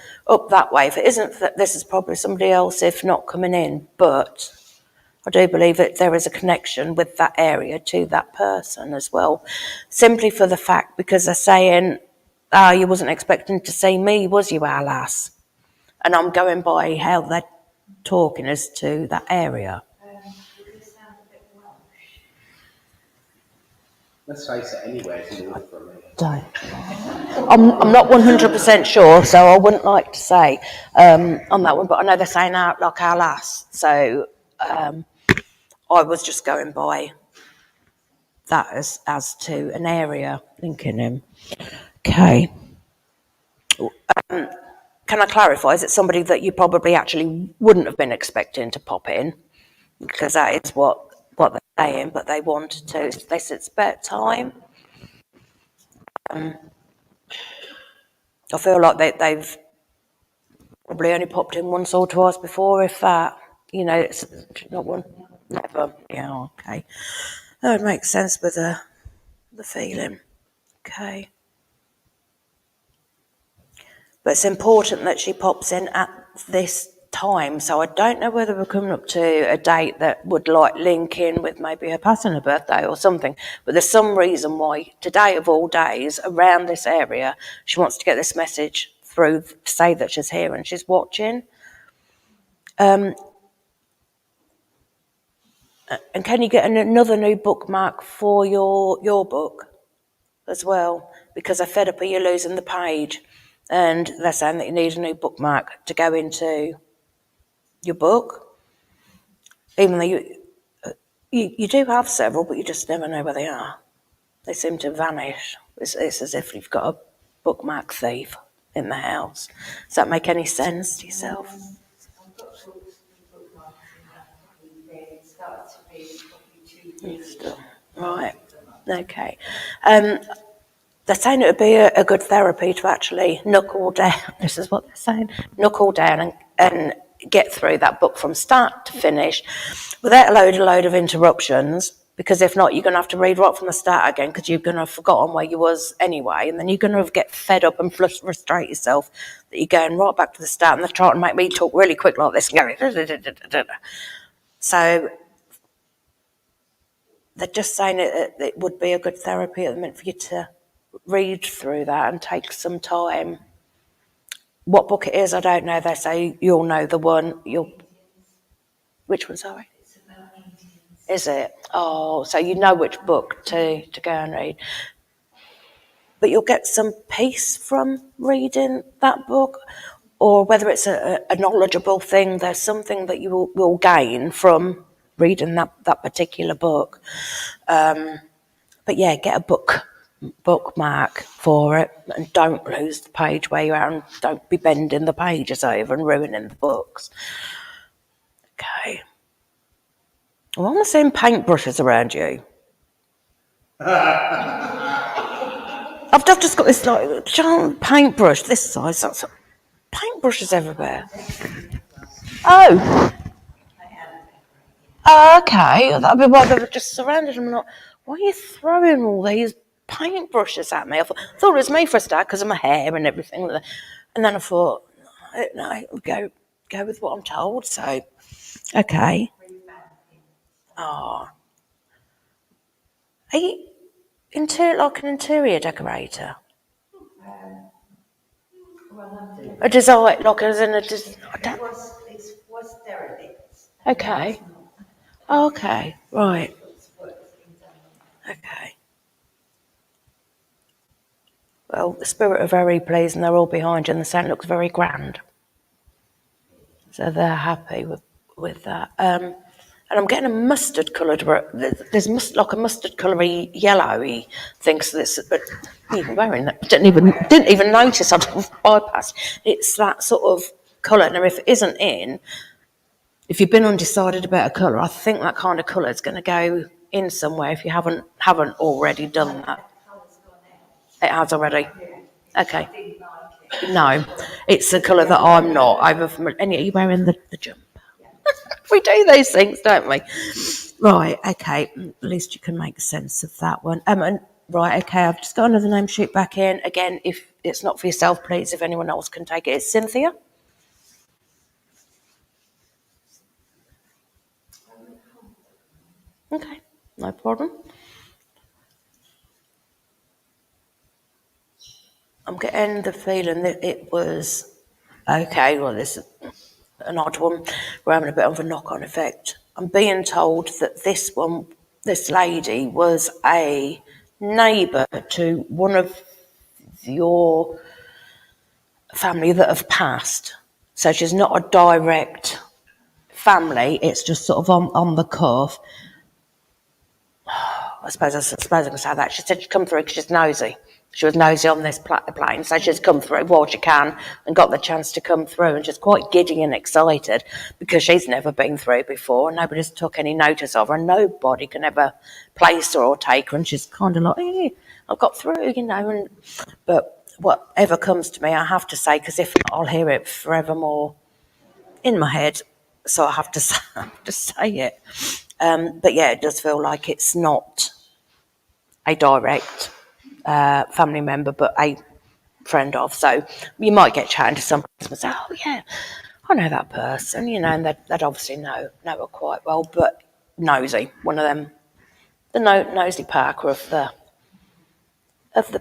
that way. If it isn't, this is probably somebody else, if not coming in, but I do believe that there is a connection with that area to that person as well, simply for the fact because they're saying, you wasn't expecting to see me, was you, our lass? And I'm going by how they're talking as to that area. Let's face it, anywhere's north from me. I'm not 100% sure, so I wouldn't like to say on that one, but I know they're saying like our lass, so I was just going by that as to an area linking him. Okay. Can I clarify, is it somebody that you probably actually wouldn't have been expecting to pop in? Because that is what they're saying, but they wanted to. They said it's about time. I feel like they've probably only popped in once or twice before, if that. It's not one. Never. Yeah, okay. That would make sense with the feeling. Okay. But it's important that she pops in at this time, so I don't know whether we're coming up to a date that would link in with maybe her passing her birthday or something, but there's some reason why today of all days around this area she wants to get this message through to say that she's here and she's watching. And can you get another new bookmark for your book as well? Because they're fed up of you losing the page, and they're saying that you need a new bookmark to go into your book, even though you do have several, but you just never know where they are. They seem to vanish. It's as if you've got a bookmark thief in the house. Does that make any sense to yourself? Right. Okay. They're saying it would be a good therapy to actually knuckle down. This is what they're saying. Knuckle down and get through that book from start to finish without a load of interruptions, because if not, you're going to have to read right from the start again, because you're going to have forgotten where you was anyway, and then you're going to get fed up and frustrate yourself that you're going right back to the start, and they're trying to make me talk really quick like this. So they're just saying it would be a good therapy at the minute for you to read through that and take some time. What book it is, I don't know. They say you'll know the one. Which one, sorry? Is it? Oh, so you know which book to go and read. But you'll get some peace from reading that book, or whether it's a knowledgeable thing, there's something that you will gain from reading that particular book. But yeah, get a bookmark for it, and don't lose the page where you are, and don't be bending the pages over and ruining the books. Okay. Well, I'm seeing paintbrushes around you. I've just got this like giant paintbrush this size. That's paintbrushes everywhere. Oh, okay. That'd be why they've just surrounded them. Like, why are you throwing all these paintbrushes at me? I thought it was me for a start because of my hair and everything. And then I thought, no, go with what I'm told. So, okay. Oh. Are you like an interior decorator? A design, like as in a design? It was therapy. Okay. Okay, right. Okay. Well, the spirit are very pleased and they're all behind you, and the saint looks very grand. So they're happy with that. And I'm getting a mustard coloured, there's like a mustard coloury yellowy thing, so this, but even wearing that, didn't even notice I'd bypassed. It's that sort of colour. Now, if it isn't in, if you've been undecided about a colour, I think that kind of colour is going to go in somewhere if you haven't already done that. It has already? Okay. No, it's a colour that I'm not over familiar. Are you wearing the jumper? We do those things, don't we? Right, okay. At least you can make sense of that one. Right, okay, I've just got another name sheet back in. Again, if it's not for yourself, please, if anyone else can take it. It's Cynthia. Okay, no problem. I'm getting the feeling that it was, okay, well, this is an odd one. We're having a bit of a knock-on effect. I'm being told that this lady was a neighbour to one of your family that have passed. So she's not a direct family, it's just sort of on the cuff. I suppose I can say that. She said she'd come through because she's nosy. She was nosy on this plane, so she's come through while she can and got the chance to come through, and she's quite giddy and excited because she's never been through before and nobody's took any notice of her, and nobody can ever place her or take her, and she's kind of like, hey, I've got through, but whatever comes to me, I have to say, because if not, I'll hear it forevermore in my head, so I have to say it. But yeah, it does feel like it's not a direct family member, but a friend of. So you might get chatting to some person and say, oh yeah, I know that person, and they'd obviously know her quite well, but nosy, one of them, the nosy Parker of the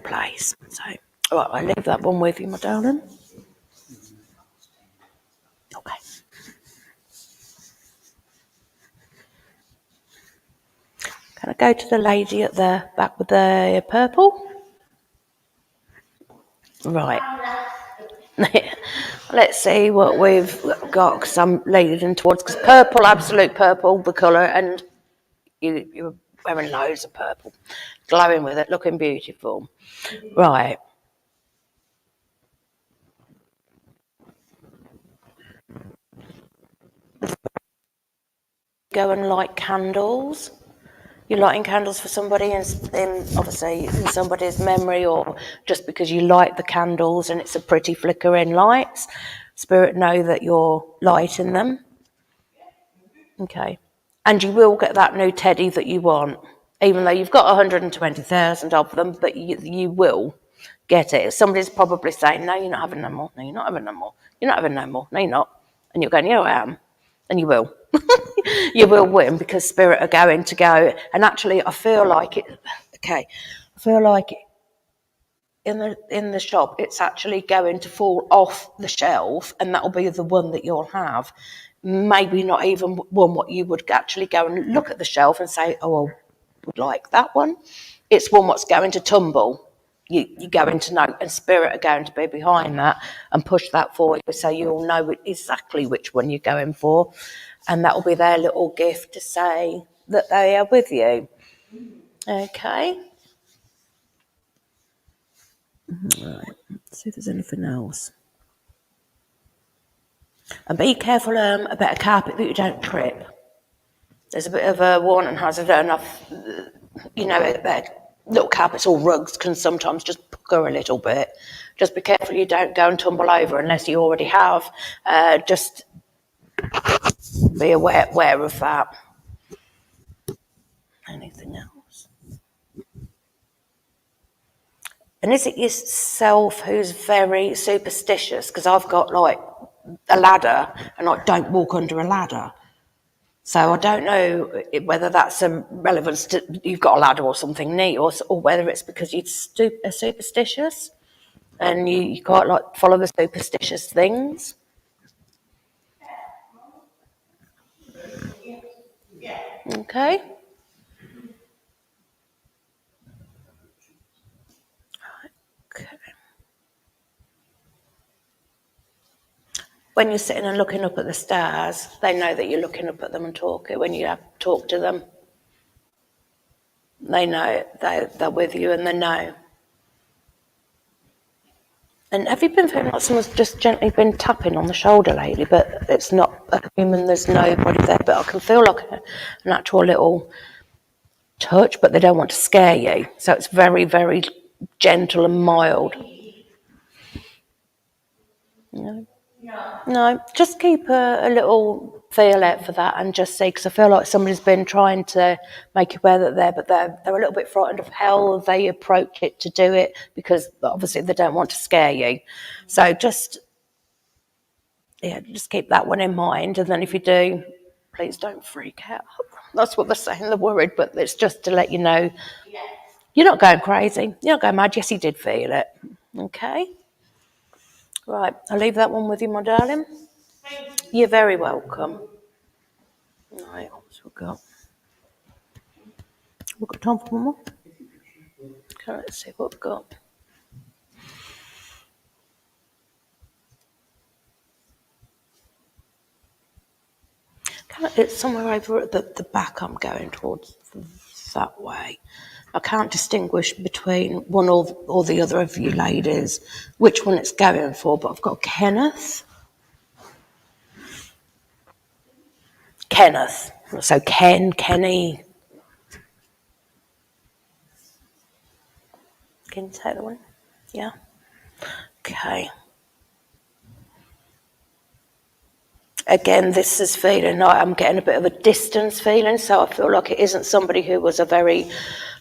place. So, all right, I'll leave that one with you, my darling. Okay. Can I go to the lady at the back with the purple? Right. Let's see what we've got, because I'm leading towards, because purple, absolute purple, the colour, and you're wearing loads of purple, glowing with it, looking beautiful. Right. Go and light candles. You're lighting candles for somebody obviously in somebody's memory, or just because you light the candles and it's a pretty flickering lights. Spirit know that you're lighting them. Okay. And you will get that new teddy that you want, even though you've got 120,000 of them, but you will get it. Somebody's probably saying, no, you're not having no more. No, you're not having no more. You're not having no more. No, you're not. And you're going, yeah, I am. And you will. You will win, because Spirit are going to go. And actually, I feel like it. Okay, I feel like in the shop, it's actually going to fall off the shelf, and that'll be the one that you'll have. Maybe not even one what you would actually go and look at the shelf and say, oh, I would like that one. It's one what's going to tumble. You go into know, and Spirit are going to be behind that and push that for you, so you'll know exactly which one you're going for, and that will be their little gift to say that they are with you. Okay. Right. Let's see if there's anything else. And be careful about a carpet that you don't trip. There's a bit of a warning hazard, enough, little carpets or rugs can sometimes just pucker a little bit. Just be careful you don't go and tumble over unless you already have. Just be aware of that. Anything else? And is it yourself who's very superstitious? Because I've got like a ladder and I don't walk under a ladder. So I don't know whether that's a relevance to you've got a ladder or something neat, or whether it's because you're superstitious and you quite like follow the superstitious things. Okay. Okay. When you're sitting and looking up at the stars, they know that you're looking up at them and talking. When you talk to them, they know they're with you and they know. And have you been feeling like someone's just gently been tapping on the shoulder lately, but it's not a human, there's nobody there, but I can feel like an actual little touch, but they don't want to scare you. So it's very, very gentle and mild. No, just keep a little feel out for that and just see, because I feel like somebody's been trying to make you aware that they're a little bit frightened of how they approach it to do it, because obviously they don't want to scare you. So just keep that one in mind, and then if you do, please don't freak out. That's what they're saying, they're worried, but it's just to let you know you're not going crazy, you're not going mad. Yes, you did feel it. Okay. Right, I'll leave that one with you, my darling. You're very welcome. Right, what's we got? We've got time for one more. Okay, let's see what we've got. It's somewhere over at the back. I'm going towards that way. I can't distinguish between one or the other of you ladies which one it's going for, but I've got Kenneth. So Kenny. Can you take the one? Yeah. Okay. Again, this is feeling like I'm getting a bit of a distance feeling, so I feel like it isn't somebody who was a very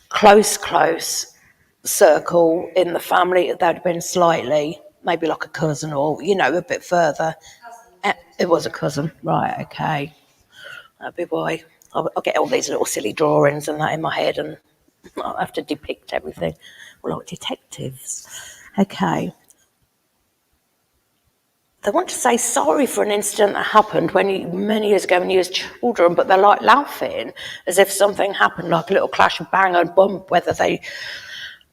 close circle in the family. They'd have been slightly, maybe like a cousin or, a bit further. It was a cousin. Right, okay. That'd be why. I'll get all these little silly drawings and that in my head, and I'll have to depict everything. We're like detectives. Okay. they want to say sorry for an incident that happened many years ago when you was children, but they're like laughing as if something happened, like a little clash of bang and bump, whether they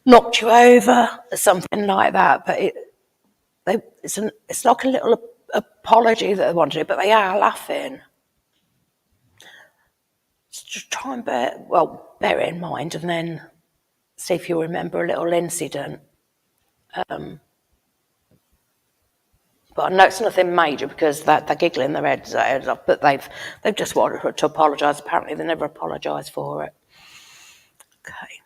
knocked you over or something like that. But it's like a little apology that they want to do, but they are laughing. So just try and bear it in mind, and then see if you remember a little incident. But I know it's nothing major because they're giggling their heads off, but they've just wanted to apologise. Apparently they never apologised for it. Okay.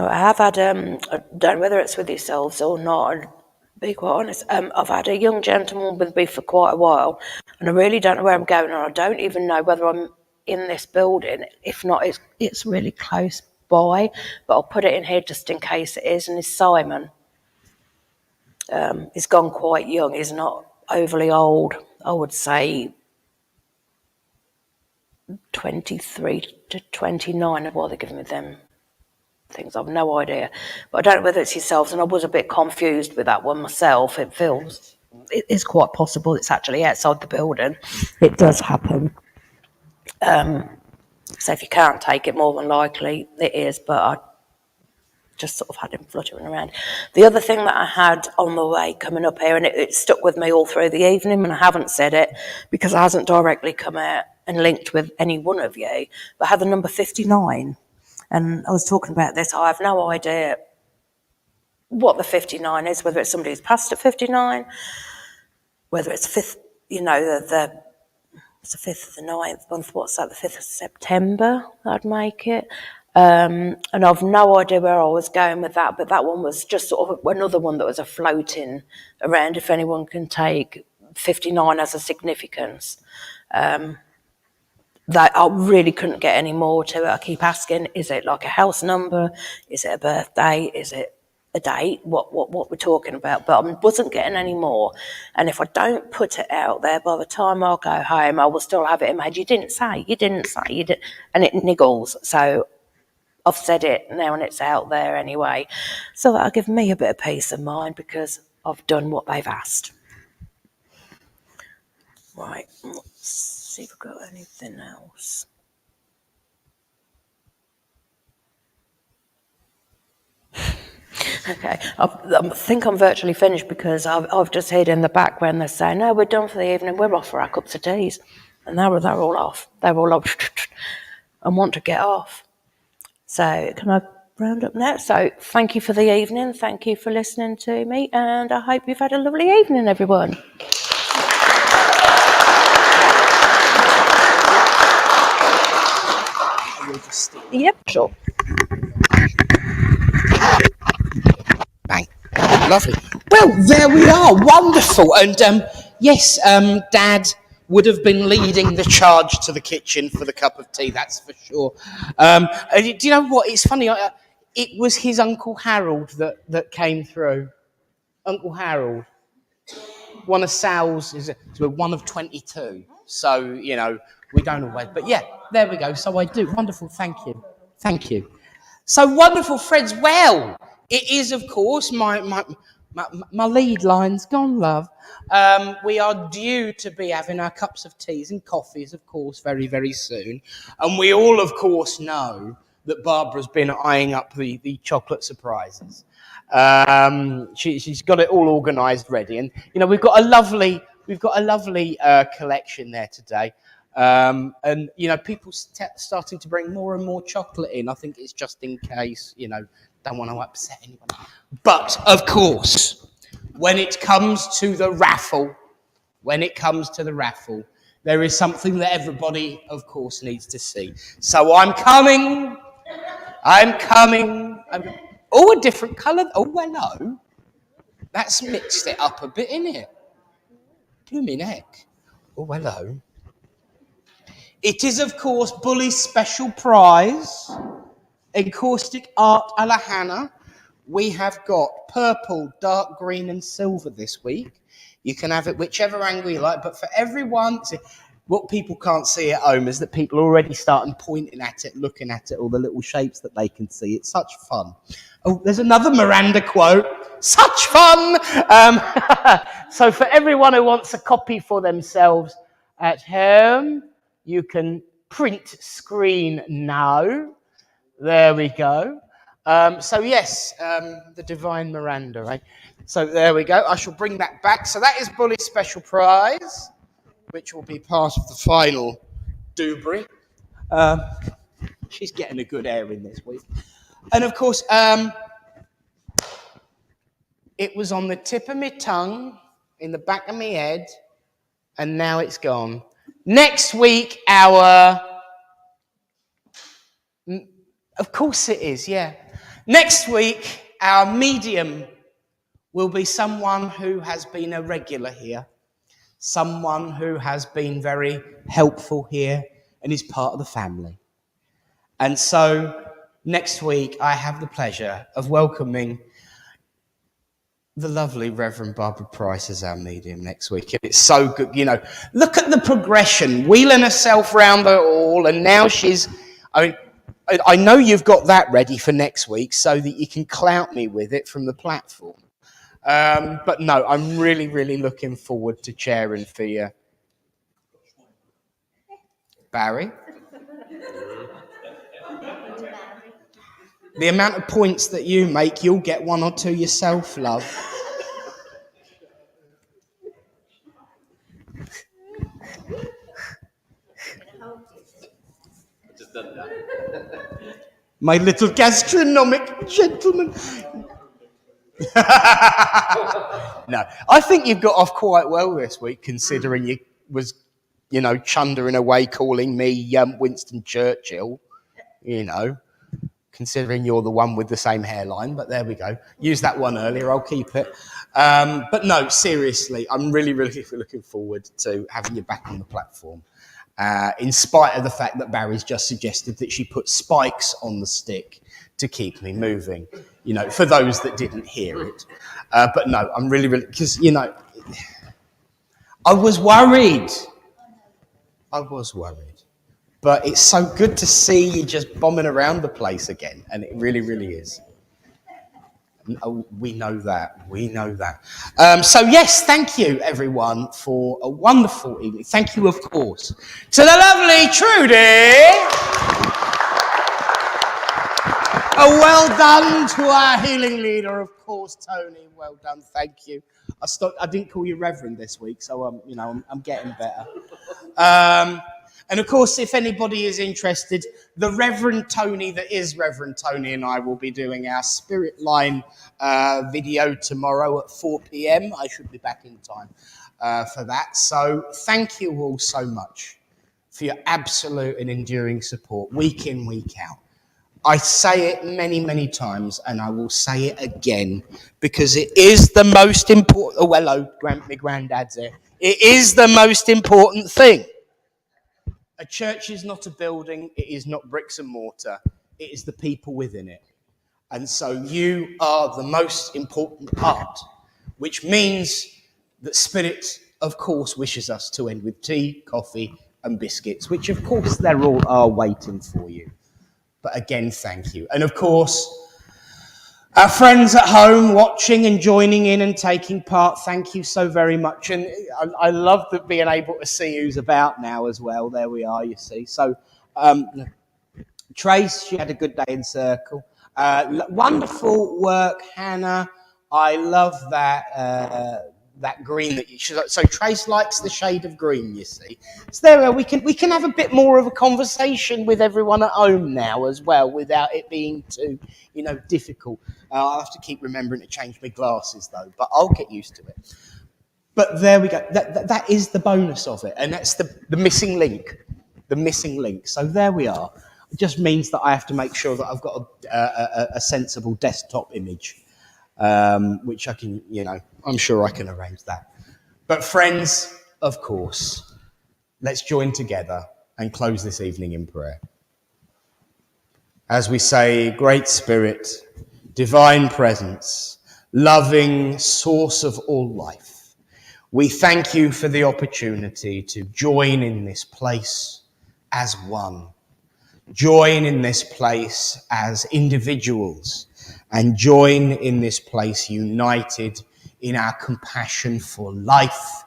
I have had, I don't know whether it's with yourselves or not, I'll be quite honest, I've had a young gentleman with me for quite a while, and I really don't know where I'm going, and I don't even know whether I'm in this building. If not, it's really close by, but I'll put it in here just in case it is, and it's Simon. He's gone quite young, he's not overly old, I would say 23 to 29, why they're giving me them things, I've no idea. But I don't know whether it's yourselves, and I was a bit confused with that one myself. It is quite possible it's actually outside the building. It does happen. So if you can't take it, more than likely it is, but I just sort of had him fluttering around. The other thing that I had on the way coming up here, and it stuck with me all through the evening, and I haven't said it because it hasn't directly come out and linked with any one of you, but I had the number 59. And I was talking about this. I have no idea what the 59 is, whether it's somebody who's passed at 59, whether it's fifth, it's the 5th of the 9th month, what's that, the 5th of September, I'd make it. And I've no idea where I was going with that, but that one was just sort of another one that was floating around, if anyone can take 59 as a significance. That I really couldn't get any more to it. I keep asking, is it like a house number? Is it a birthday? Is it a date? What we're talking about? But I wasn't getting any more. And if I don't put it out there, by the time I go home, I will still have it in my head. You didn't say, you didn't. And it niggles. So I've said it now and it's out there anyway. So that'll give me a bit of peace of mind because I've done what they've asked. Right, let's see if we've got anything else. Okay, I think I'm virtually finished because I've just heard in the background they're saying, no, we're done for the evening, we're off for our cups of teas. And they're all off. They're all off and want to get off. So can I round up now? So thank you for the evening. Thank you for listening to me. And I hope you've had a lovely evening, everyone. Yep, sure. Bang. Lovely. Well, there we are. Wonderful. And yes, Dad would have been leading the charge to the kitchen for the cup of tea, that's for sure. And do you know what? It's funny. It was his Uncle Harold that came through. Uncle Harold. One of Sal's is one of 22. So, we don't always. But yeah, there we go. So I do. Wonderful. Thank you. Thank you. So wonderful, friends. Well, it is, of course, my lead line's gone, love. We are due to be having our cups of teas and coffees, of course, very, very soon. And we all, of course, know that Barbara's been eyeing up the chocolate surprises. She's got it all organised, ready, and we've got a lovely collection there today. And people starting to bring more and more chocolate in. I think it's just in case, don't want to upset anyone. But of course, when it comes to the raffle, there is something that everybody, of course, needs to see. So I'm coming. Oh, a different colour. Oh, hello. That's mixed it up a bit, innit? Blooming heck. Oh, hello. It is, of course, Bully's special prize, encaustic art a la Hannah. We have got purple, dark green and silver this week. You can have it whichever angle you like, but for everyone, what people can't see at home is that people are already starting pointing at it, looking at it, all the little shapes that they can see. It's such fun. Oh, there's another Miranda quote. Such fun! So for everyone who wants a copy for themselves at home, you can print screen now. There we go. So yes, the Divine Miranda, right? So there we go. I shall bring that back. So that is Bully's special prize, which will be part of the final Dewberry. She's getting a good airing this week. And of course, it was on the tip of my tongue, in the back of my head, and now it's gone. Next week, of course it is, yeah. Next week, our medium will be someone who has been a regular here, someone who has been very helpful here and is part of the family. And so next week, I have the pleasure of welcoming the lovely Reverend Barbara Price as our medium next week. And it's so good, you know. Look at the progression, wheeling herself round it all, and now she's... I know you've got that ready for next week so that you can clout me with it from the platform. But no, I'm really, really looking forward to chairing for you. Barry? The amount of points that you make, you'll get one or two yourself, love. My little gastronomic gentleman. No, I think you've got off quite well this week, considering you was, you know, chundering away calling me Winston Churchill, you know, considering you're the one with the same hairline, but there we go. Used that one earlier, I'll keep it. But no, seriously, I'm really, really looking forward to having you back on the platform. In spite of the fact that Barry's just suggested that she put spikes on the stick to keep me moving, you know, for those that didn't hear it. But no, I'm really, really, because, you know, I was worried. But it's so good to see you just bombing around the place again, and it really, really is. We know that. So yes, thank you everyone for a wonderful evening. Thank you, of course, to the lovely Trudy. Well done to our healing leader, of course, Tony. Well done, thank you. I didn't call you Reverend this week, so you know, I'm getting better. And of course, if anybody is interested, the Reverend Tony that is Reverend Tony and I will be doing our Spirit Line video tomorrow at 4 p.m. I should be back in time for that. So thank you all so much for your absolute and enduring support, week in, week out. I say it many, many times, and I will say it again, because it is the most important... Oh, hello, my granddad's there. It is the most important thing. A church is not a building, it is not bricks and mortar, it is the people within it. And so you are the most important part, which means that Spirit, of course, wishes us to end with tea, coffee and biscuits, which of course they're all are waiting for you. But again, thank you. And of course, our friends at home watching and joining in and taking part, thank you so very much. And I love being able to see who's about now as well. There we are, you see. So, Trace, she had a good day in circle. Wonderful work, Hannah. I love that green that you should. So Trace likes the shade of green, you see. So there we can have a bit more of a conversation with everyone at home now as well, without it being too, you know, difficult. I'll have to keep remembering to change my glasses though, but I'll get used to it. But there we go. That is the bonus of it, and that's the missing link. The missing link. So there we are. It just means that I have to make sure that I've got a sensible desktop image. Which I can, you know, I'm sure I can arrange that. But friends, of course, let's join together and close this evening in prayer. As we say, Great Spirit, Divine Presence, loving source of all life, We thank you for the opportunity to join in this place as one. Join in this place as individuals, and join in this place united in our compassion for life,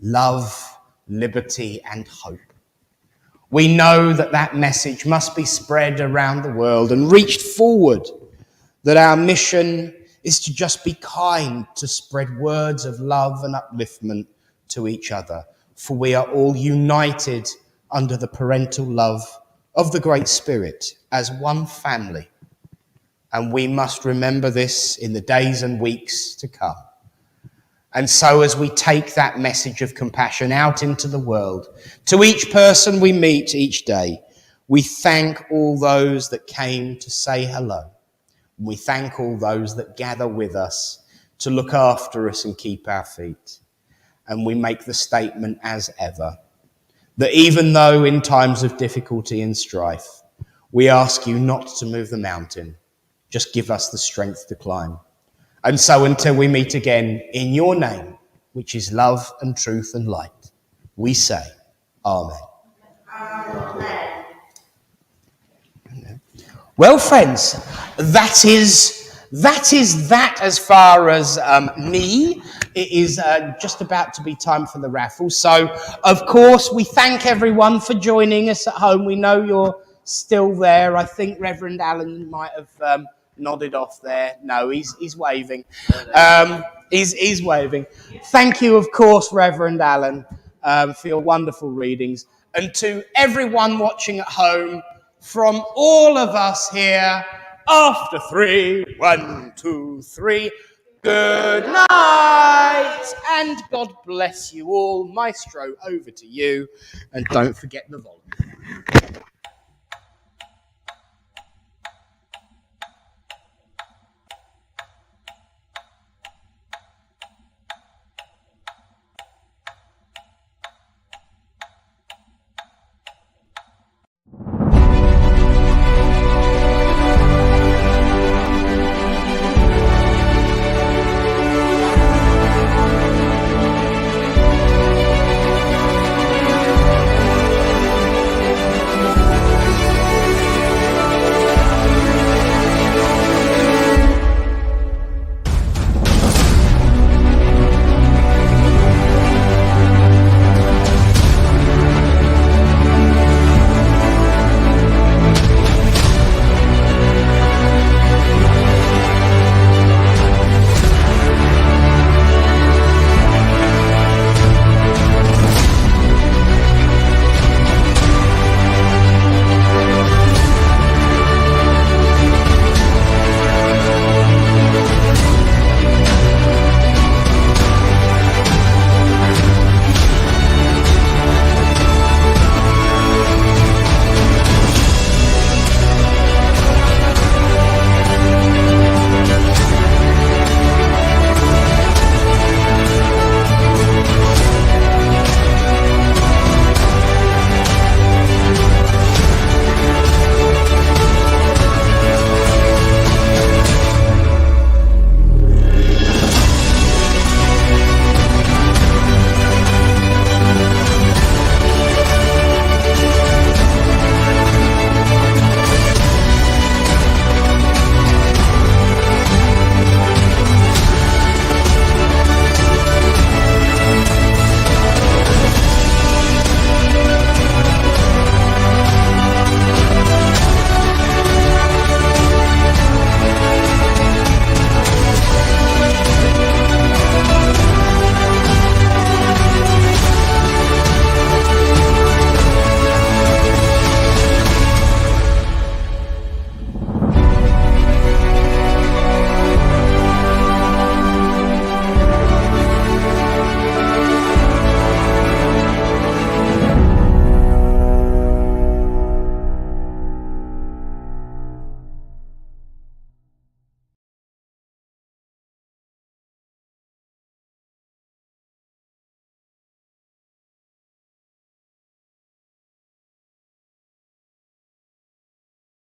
love, liberty, and hope. We know that that message must be spread around the world and reached forward, that our mission is to just be kind, to spread words of love and upliftment to each other, for we are all united under the parental love of the Great Spirit as one family. And we must remember this in the days and weeks to come. And so as we take that message of compassion out into the world, to each person we meet each day, we thank all those that came to say hello. We thank all those that gather with us to look after us and keep our feet. And we make the statement as ever, that even though in times of difficulty and strife, we ask you not to move the mountain, just give us the strength to climb. And so until we meet again, in your name, which is love and truth and light, we say, Amen. Amen. Well, friends, that is that as far as me. It is just about to be time for the raffle. So, of course, we thank everyone for joining us at home. We know you're still there. I think Reverend Alan might have nodded off there. No, he's waving. He's waving. Thank you, of course, Reverend Alan, for your wonderful readings. And to everyone watching at home, from all of us here, after 3, 1, 2, 3, good night, and God bless you all. Maestro, over to you, and don't forget the volume.